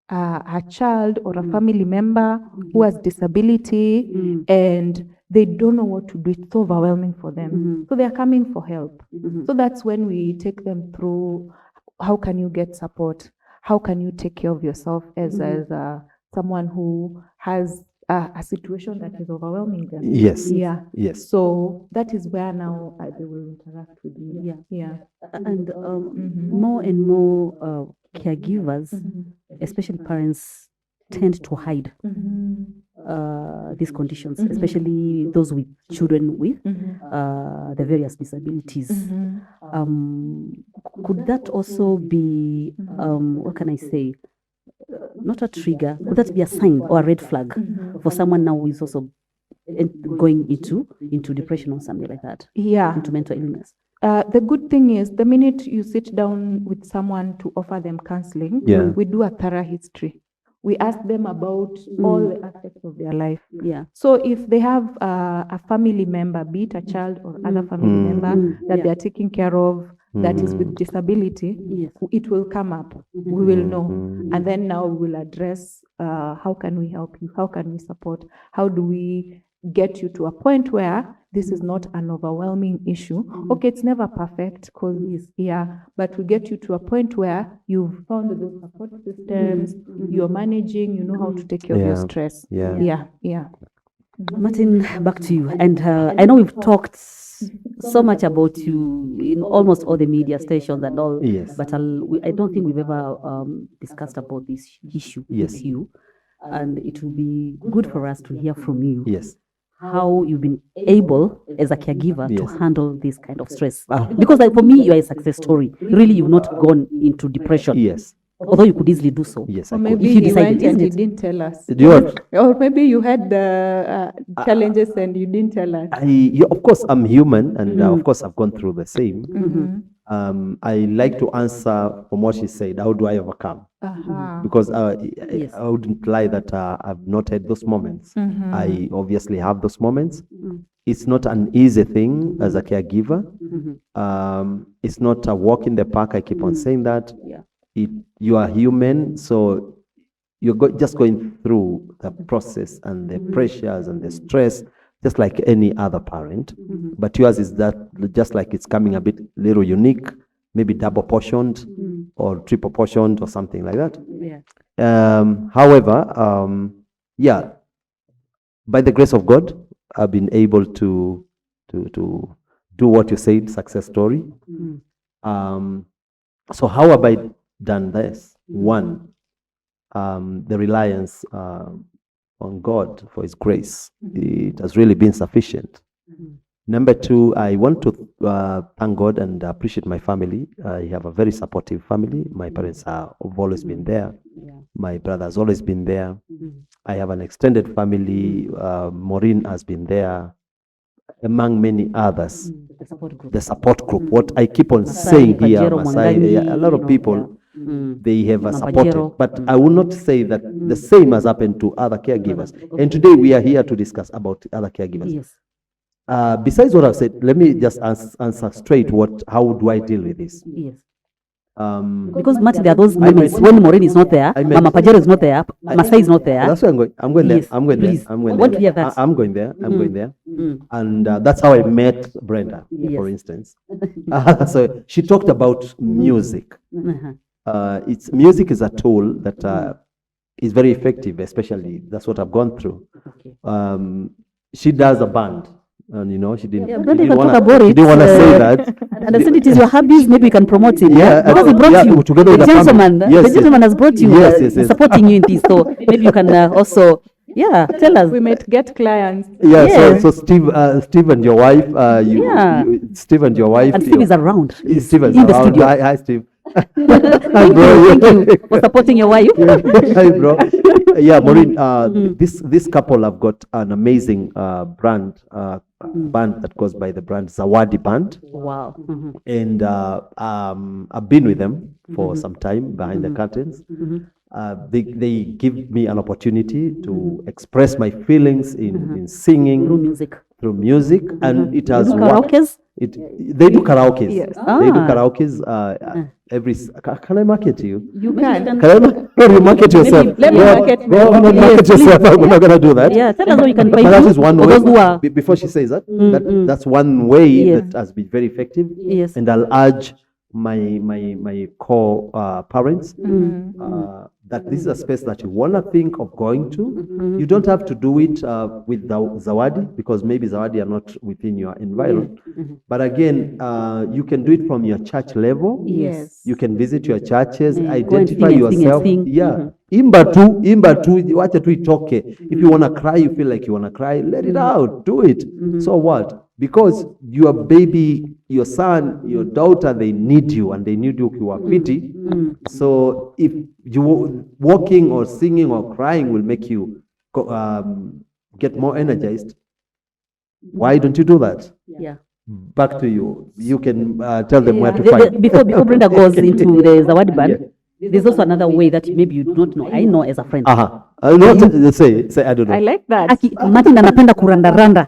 a child or a family member who has disability and they don't know what to do. It's so overwhelming for them. So they're coming for help. So that's when we take them through how can you get support? How can you take care of yourself as someone who has a situation that is overwhelming them? Yes. Yeah. Yes. So that is where now they will interact with you. Yeah. Yeah. And more and more caregivers, especially parents, tend to hide these conditions, especially those with children with the various disabilities. Could that also be, what can I say, not a trigger, could that be a sign or a red flag for someone now who is also going into depression or something like that? Yeah. Into mental illness? The good thing is, the minute you sit down with someone to offer them counseling, we do a thorough history. We ask them about all the aspects of their life. Yeah. So if they have a family member, be it a child or other family member that they are taking care of, that is with disability, it will come up. We will know. And then now we will address how can we help you? How can we support? How do we get you to a point where this is not an overwhelming issue? Okay, it's never perfect, but we get you to a point where you've found those support systems, you're managing, you know how to take care of your stress. Yeah. Martin, back to you. And I know we've talked so much about you in almost all the media stations and all, but I don't think we've ever discussed about this issue with you. And it will be good for us to hear from you. How you've been able as a caregiver to handle this kind of stress. Because for me, you are a success story. Really, you've not gone into depression. Although you could easily do so. Or maybe if you you decided, went and you didn't tell us. Or maybe you had the challenges and you didn't tell us. Of course, I'm human, and of course, I've gone through the same. I like to answer from what she said. How do I overcome? Because I wouldn't lie that I've not had those moments. I obviously have those moments. It's not an easy thing as a caregiver. It's not a walk in the park. I keep on saying that. You are human, so you're just going through the process and the pressures and the stress, just like any other parent. But yours is that just like it's coming a bit little unique, maybe double portioned or triple portioned or something like that. However, by the grace of God, I've been able to do what you said, success story. So how have I done this? One, the reliance on God for His grace. It has really been sufficient. Number two, I want to thank God and appreciate my family. I have a very supportive family. My parents have always been there. My brother has always been there. I have an extended family. Maureen has been there, among many others. The support group. What I keep on saying here, a lot of people, they have a supported, but I will not say that the same has happened to other caregivers. And today we are here to discuss about other caregivers. Besides what I've said, let me just answer straight. How do I deal with this? Because Martin, there are those moments when Maureen is not there, Mama Pajero is not there, Masai is not there. That's where I'm going there. I'm going there. I'm going there. And that's how I met Brenda, for instance. So she talked about music. Music is a tool that is very effective, especially that's what I've gone through. She does a band. And she didn't want to say that. And I said it is your hobbies, maybe you can promote it. Because he brought you. Together the gentleman has brought you, supporting you in this. So maybe you can also, tell us. We might get clients. So Steve and your wife, Steve and your wife. And Steve is around. Steve is in the around. studio. Hi, Steve. Hi, bro. Thank you for supporting your wife. Hi, bro. Maureen, this couple have got an amazing band that goes by the brand Zawadi Band. Wow. And I've been with them for some time behind the curtains. They give me an opportunity to express my feelings in singing through music. And it has worked. They do karaoke. Yes. They do karaoke. Can I market you? You can. No, you market yourself. Let me market me. Go on, market yourself. We're not gonna do that. Yeah, tell us how you can buy. But that is one those who are. way. Before she says that, that's one way Yes. that has been very effective. Yes. And I'll urge my core parents that this is a space that you want to think of going to. You don't have to do it with the Zawadi, because maybe Zawadi are not within your environment. But again, you can do it from your church level. Yes. You can visit your churches, Go and identify sing and yourself. sing. Yeah. Imba tu, wacha tu itoke. If you want to cry, you feel like you want to cry, let it out, do it. So what? Because your baby, your son, your daughter, they need you, and they need you ukiwa fiti. So if you walking or singing or crying will make you get more energized, why don't you do that? Yeah. Back to you. You can tell them where to find. Before Brenda goes into the Zawadi band, there's also another way that maybe you do not know. I know as a friend. No, say I don't know. I like that. Aki, Martin anapenda kurandaranda.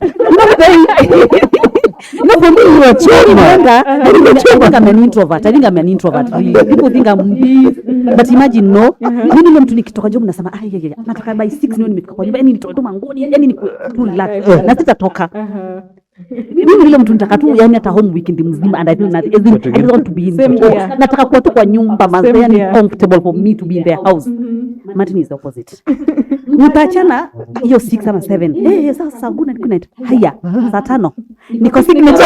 No, for me, you are Brenda. I think I'm an introvert. Really. People think I'm this. But imagine, no. Mimi ndio mtu nikitoka job nasema, nataka by 6 niwe nimefika kwa nyumba. Yani nitoe tu mangoni, yani ni tu relax. Na sitatoka. Mimi ndio mtu nitaka tu, yani hata home weekend mzima, and I feel that I don't want to be in the house. Nataka kuwa tu kwa nyumba, yani comfortable for me to be in the house. Martin is the opposite. Utachana hiyo 6 ama 7. Sasa good night. Haya, saa 5. Niko signature.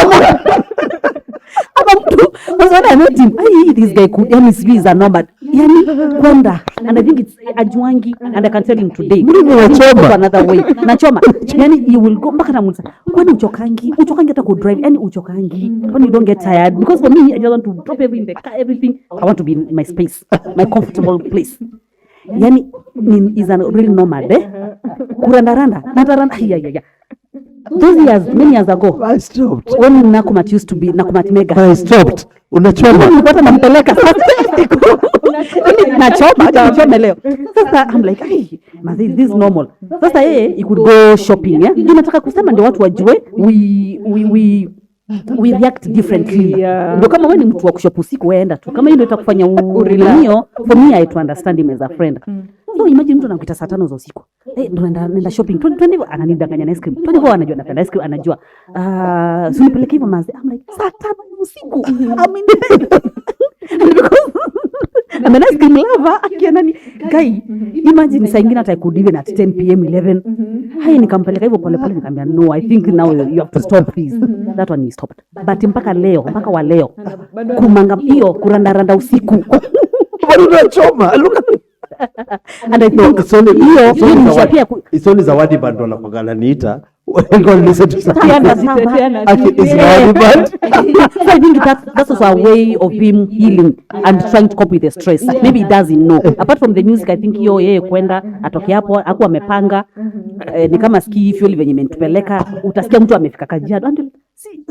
Ama mtu, when I met him, this guy could, yani is a nomad. Yani kwenda, and I think it's Ajwangi, and I can tell him today. Nachoma. Another way. Nachoma. Yani you will go back and amuliza, kwani uchokangi hata ku drive, yani uchokangi. When you don't get tired, because for me I just want to drop everything in the car, everything. I want to be in my space, my comfortable place. Yani is a real nomad, kurandaranda, nataranda. Yeah. Those years, many years ago, I stopped. when Nakumat used to be Nakumat Mega, I stopped. Unachoma. nilipata nampeleka sasa. Nachoma leo. Sasa I'm like, this is normal. Sasa you could go shopping, yeah. Nataka kusema ndio watu wajue we react differently. Ndio kama wewe ni mtu wa kushop usiku, weenda tu. Kama hiyo ndio itakufanya urilio, for me I to understand him as a friend. So imagine mtu anakuita saa 5 za usiku. Ndio naenda shopping. 20 ananidanganya na ice cream. 24 anajua napenda ice cream, anajua. So nipeleke hivyo manzi. I'm like, saa 5 usiku. I'm in bed. And because I'm an ice cream lover, akiana ni guy. Imagine saa ingine I could even at 10 p.m. 11. Nikampeleka hivyo pole nikamwambia, no, I think now you have to stop this. That one is stopped. But mpaka wa leo kumanga hiyo kurandaranda usiku. Unachoma. And I think it's only Zawadi band wanakuanga niita. Listen to So I think that's also a way of him healing and trying to cope with the stress. Maybe he doesn't know. Apart from the music, I think yeye kwenda atoke hapo aku amepanga ni kama ski fuel venye imenitupeleka, utasikia mtu amefika Kajiado.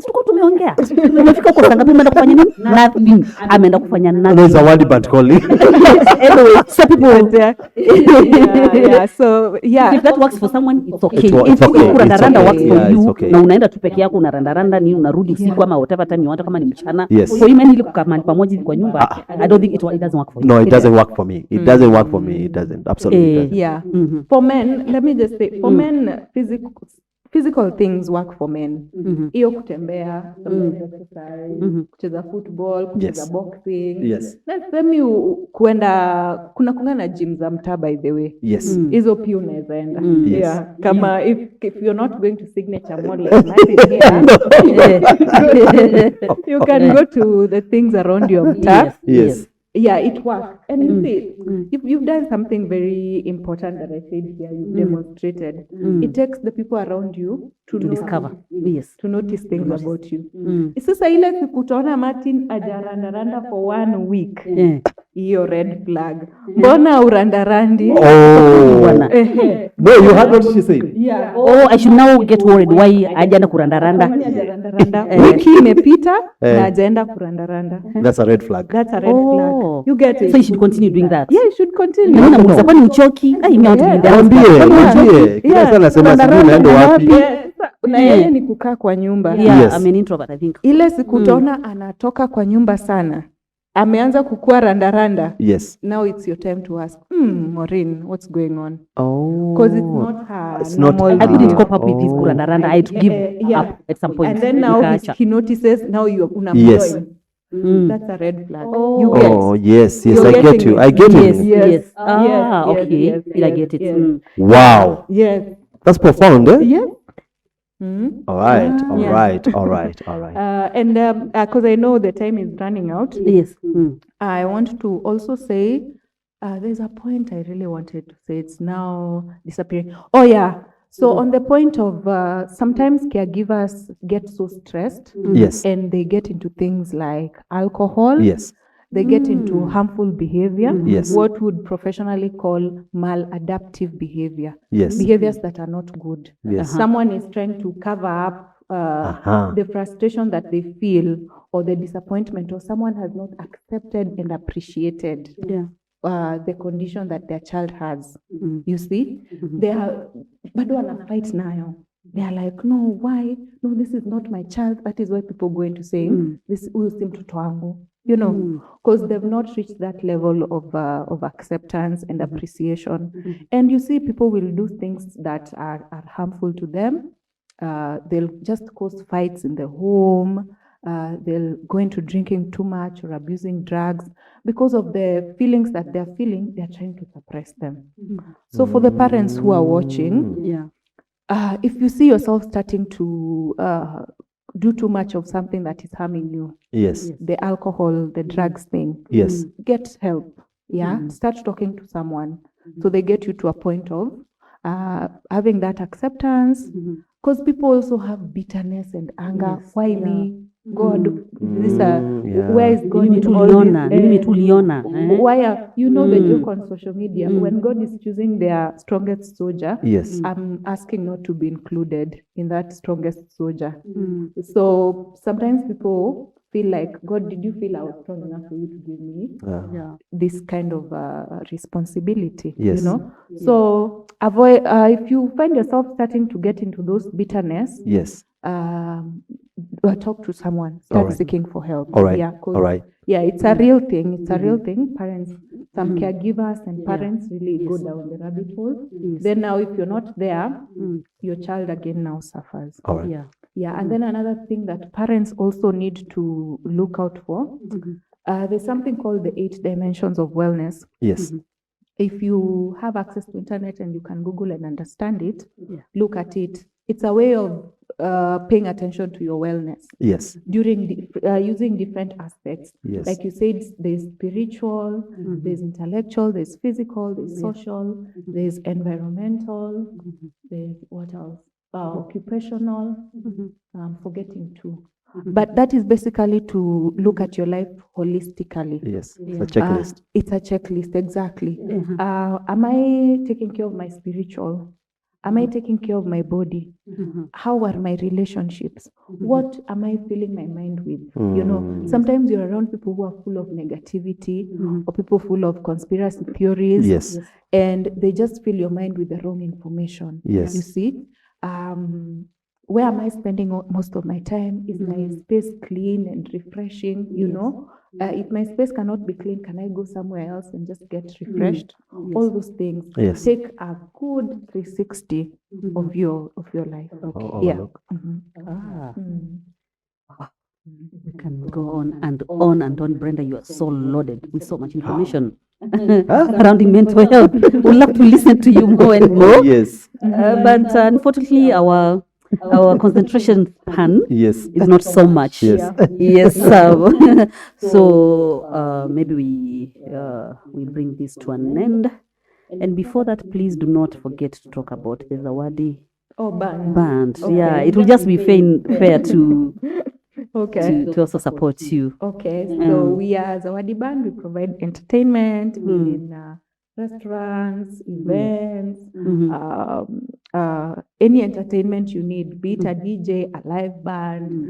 Tuko tumeongea. Umefika kwa sanga umeenda kufanya nini? Nothing. Ameenda kufanya nothing. There's a word band calling. Anyway, so people so if that works for someone, it's okay. It's okay. Kurandaranda works for you. Okay. Na unaenda tu peke yako unarandaranda ni unarudi usiku ama whatever time you want, kama ni mchana. Yes. So ili kukamani pamoja kwa nyumba, I don't think it doesn't work for you. No, it doesn't work for me. It doesn't work for me. It doesn't. Absolutely doesn't. Yeah. For men, let me just say, for men, physical things work for men. Hiyo kutembea, exercise, kucheza football, kucheza boxing. Yes. Let's say kuenda kuna na gym za mtaa, by the way. Yes. Hizo pia unaweza enda. Yes. Yeah. Kama if you're not going to Signature Mall like Martin here, you can go to the things around your mtaa. Yes. Yeah, it works. And you see, if you've done something very important that I said here, you've demonstrated, it takes the people around you to discover. Yes. To notice things about you. Sasa ile siku utaona Martin ajarandaranda for 1 week. Hiyo red flag. Mbona urandarandi? No, you heard what she said. Yeah. I should now get worried why ajana kurandaranda. Wiki imepita na ajaenda kurandaranda. That's a red flag. That's a red flag. You get it. So you should continue doing that. Yeah, you should continue. Mimi namuuliza kwani uchoki? Mimi want to be there. Mwambie. Kila sana nasema sijui naenda wapi. na yeye ni kukaa kwa nyumba. Yeah, Yes. I'm an introvert, I think. Ile siku utaona anatoka kwa nyumba sana, ameanza kukua randaranda. Yes. Now it's your time to ask, Maureen, what's going on? Oh. Because it's not her It's not normal. I couldn't Ah, cope up with this oh. kurandaranda. I had to give Yeah. up at some point. And then now Nikaacha. he notices now you Yes. unamjoin. That's a red flag. Oh. You get. Oh, yes, yes, You're I get getting you. it. I get Yes, it. Yes. yes. Ah, Yes, okay. yes, I get it. yes. Wow. Yes. That's profound, eh? Yes. All right, all Yeah. right, all right, all right. And because I know the time is running out, Yes. I want to also say there's a point I really wanted to say. It's now disappearing. Oh, yeah. So on the point of sometimes caregivers get so stressed Yes, and they get into things like alcohol. yes, They get into harmful behavior, Yes. what would professionally call maladaptive behavior, yes, behaviors that are not good. yes. Someone is trying to cover up the frustration that they feel or the disappointment, or someone has not accepted and appreciated Yeah. the condition that their child has. You see, they are bado wana fight nayo. They are like, no, why? No, this is not my child. That is why people go into saying, this huyu si mtoto wangu. You know, because they've not reached that level of acceptance and appreciation. And you see, people will do things that are harmful to them. They'll just cause fights in the home. They'll go into drinking too much or abusing drugs. Because of the feelings that they're feeling, they're trying to suppress them. So for the parents who are watching, Yeah. if you see yourself starting to do too much of something that is harming you, Yes, the alcohol, the drugs thing, yes, get help. Yeah, start talking to someone so they get you to a point of having that acceptance. Because people also have bitterness and anger. Yes, Why yeah. me? God, this yeah. where is God Mimi in tu all uliona, this? mimi tu uliona, eh? Why are you know the joke on social media? When God is choosing their strongest soldier, Yes. I'm asking not to be included in that strongest soldier. So sometimes people feel like, God, did you feel I was strong enough for you to give me Yeah. this kind of responsibility? Yes. You know. So avoid if you find yourself starting to get into those bitterness. Yes. Talk to someone. Start right. seeking for help. All right. Yeah. 'Cause All right. yeah, it's a real thing. It's a real thing. Parents, some caregivers and parents really go down the rabbit hole. Then now, if you're not there, your child again now suffers. All right. Yeah. Yeah, and then another thing that parents also need to look out for, there's something called the 8 dimensions of wellness. Yes. If you have access to internet and you can Google and understand it, Yeah. look at it. It's a way of paying attention to your wellness Yes. during using different aspects. Yes. Like you said, there's spiritual, there's intellectual, there's physical, there's social, there's environmental, there's what else? Occupational. I'm forgetting two. But that is basically to look at your life holistically. Yes. It's a checklist. It's a checklist, exactly. Am I taking care of my spiritual? Am I taking care of my body? How are my relationships? What am I filling my mind with? You know, sometimes you're around people who are full of negativity or people full of conspiracy theories. Yes. And they just fill your mind with the wrong information. Yes. You see? Where am I spending most of my time? Is my space clean and refreshing? You know, if my space cannot be clean, can I go somewhere else and just get refreshed? All those things. Yes. Take a good 360 of your life. Okay. Yeah. We can go on and on and on. Brenda, you are so loaded with so much information surrounding mental health. We'd love to listen to you more and more. Yes. But unfortunately, our concentration span Yes. is not so much. Yes. Yes. So maybe we bring this to an end. And before that, please do not forget to talk about the Zawadi band. Okay. Yeah, it will just be fair to Okay. to also support you. Okay. So we are Zawadi Band. We provide entertainment in restaurants, events, any entertainment you need, be it a DJ, a live band,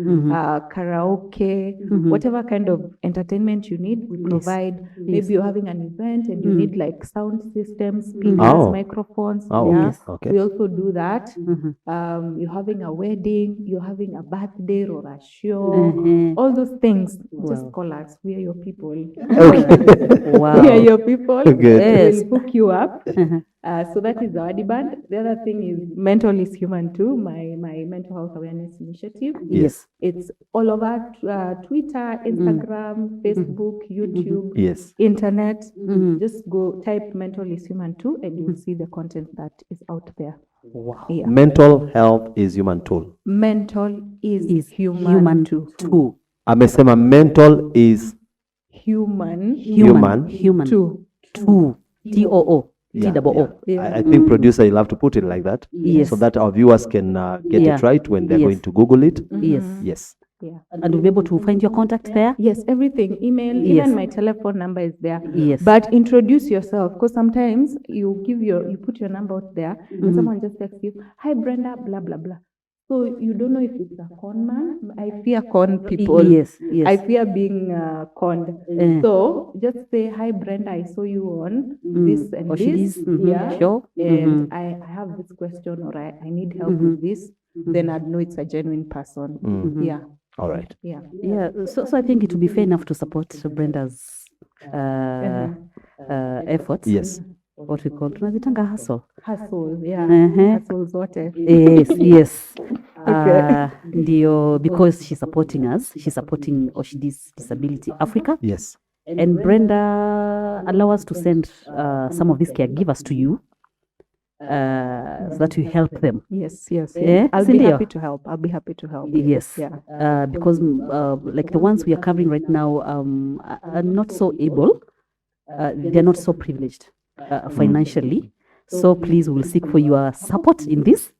karaoke, whatever kind of entertainment you need, we provide. Maybe you're having an event and you need like sound systems, speakers, microphones. Okay. We also do that. You're having a wedding, you're having a birthday or a show, all those things. Just call us. We are your people. Wow. We are your people. Yes. We'll hook you up. So that is the Wadi Band. The other thing is Mental is Human too, my mental health awareness initiative. Yes. It's all over Twitter, Instagram, Facebook, YouTube, internet. Just go type Mental is Human too, and you'll see the content that is out there. Wow. Yeah. Mental health is human tool. Mental is human too. Amesema mental is Human Too. T-O-O. T-O-O. Yeah. I think producer, you'll have to put it like that. Yes. So that our viewers can get it right when they're going to Google it. Yes. Yeah. And we'll be able to find your contact there? Yes, everything. Email, even my telephone number is there. Yes. But introduce yourself, because sometimes you put your number out there and someone just texts you, "Hi Brenda, blah blah blah." So you don't know if it's a con man. I fear con people. Yes. I fear being conned. So just say, "Hi Brenda, I saw you on this and this. Yeah. Sure. And I have this question, or I need help with this." Then I'd know it's a genuine person. Yeah. All right. Yeah. Yeah. So I think it would be fair enough to support Brenda's efforts. Yes. What we call tunazitanga hustle. Hustle, yeah. Hustle zote. Yes. Ndio, because she's supporting us. She's supporting Auschidys Disability Africa. Yes. And Brenda, allow us to send some of these caregivers to you so that you help them. Yes. Yeah? I'll be happy to help. Yes. Yeah. Because like the ones we are covering right now are not so able. They're not so privileged financially. So please, we'll seek for your support in this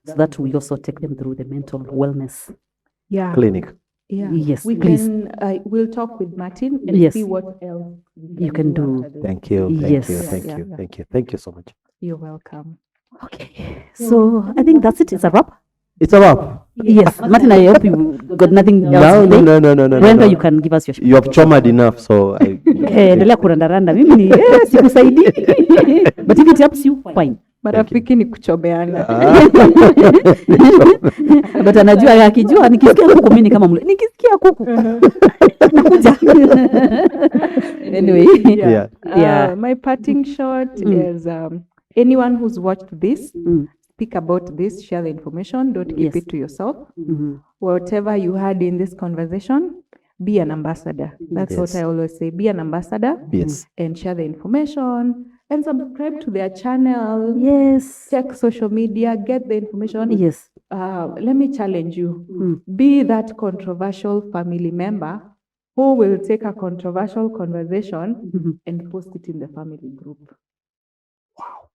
so that we also take them through the mental wellness clinic. Yeah. Yes, we please. can. We'll talk with Martin and see what else you can do. Thank you. Thank you so much. You're welcome. Okay. So I think that's it. It's a wrap. It's a wrap. Yes. Martin, I hope you got nothing else No. Brenda, you can give us your You have chomered enough, so I... endelea kurandaranda. Mimi ni sikusaidii. But if it helps you, fine. Marafiki ni kuchomeana. But anajua akijua nikisikia kuku mimi kama mle. Nikisikia kuku. Nakuja. Anyway. My parting shot is anyone who's watched this, speak about this, share the information, don't keep it to yourself. Whatever you had in this conversation, be an ambassador. That's what I always say. Be an ambassador. Yes. And share the information and subscribe to their channel. Yes. Check social media, get the information. Yes. Let me challenge you. Be that controversial family member who will take a controversial conversation and post it in the family group. Wow.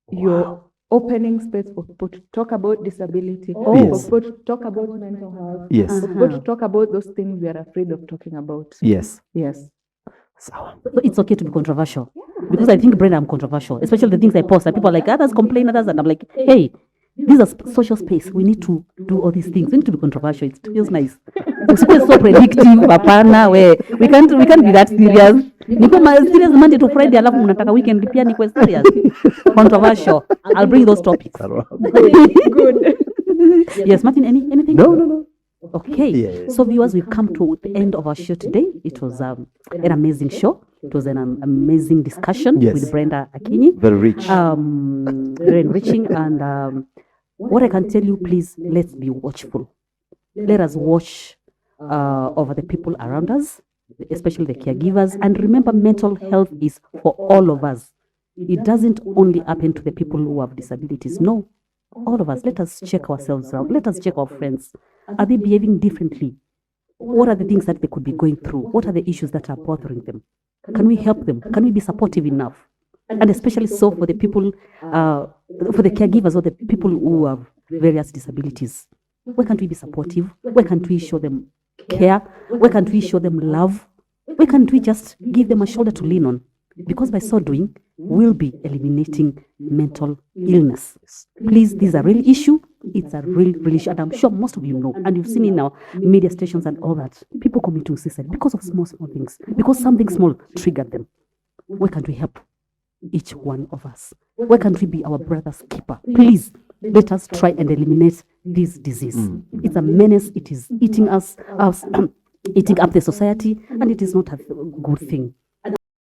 Your opening space for people to talk about disability, for people to talk about mental health, for people to talk about those things we are afraid of talking about. So it's okay to be controversial. Because I think, Brenda, I'm controversial, especially the things I post. And people are like, others complain, others, and I'm like, hey, this is a social space. We need to do all these things. We need to be controversial. It feels nice. It's so predictive, hapana, we can't be that serious. Niko serious Monday to Friday, alafu mnataka weekend pia niko serious. Controversial. I'll bring those topics. Good. Yes, Martin, anything? No. Okay. Yes. So viewers, we've come to the end of our show today. It was an amazing show. It was an amazing discussion with Brenda Akinyi. Very rich. Very enriching. And what I can tell you, please, let's be watchful. Let us watch over the people around us, especially the caregivers. And remember, mental health is for all of us. It doesn't only happen to the people who have disabilities. No, all of us. Let us check ourselves out. Let us check our friends. Are they behaving differently? What are the things that they could be going through? What are the issues that are bothering them? Can we help them? Can we be supportive enough? And especially so for the people, for the caregivers or the people who have various disabilities. Where can't we be supportive? Where can't we show them care? Where can't we show them love? Where can't we just give them a shoulder to lean on? Because by so doing, we'll be eliminating mental illness. Please, this is a real issue. It's a real issue. And I'm sure most of you know, and you've seen in our media stations and all that, people committing suicide because of small things, because something small triggered them. Where can we help each one of us? Where can we be our brother's keeper? Please, let us try and eliminate this disease. It's a menace. It is eating us eating up the society, and it is not a good thing.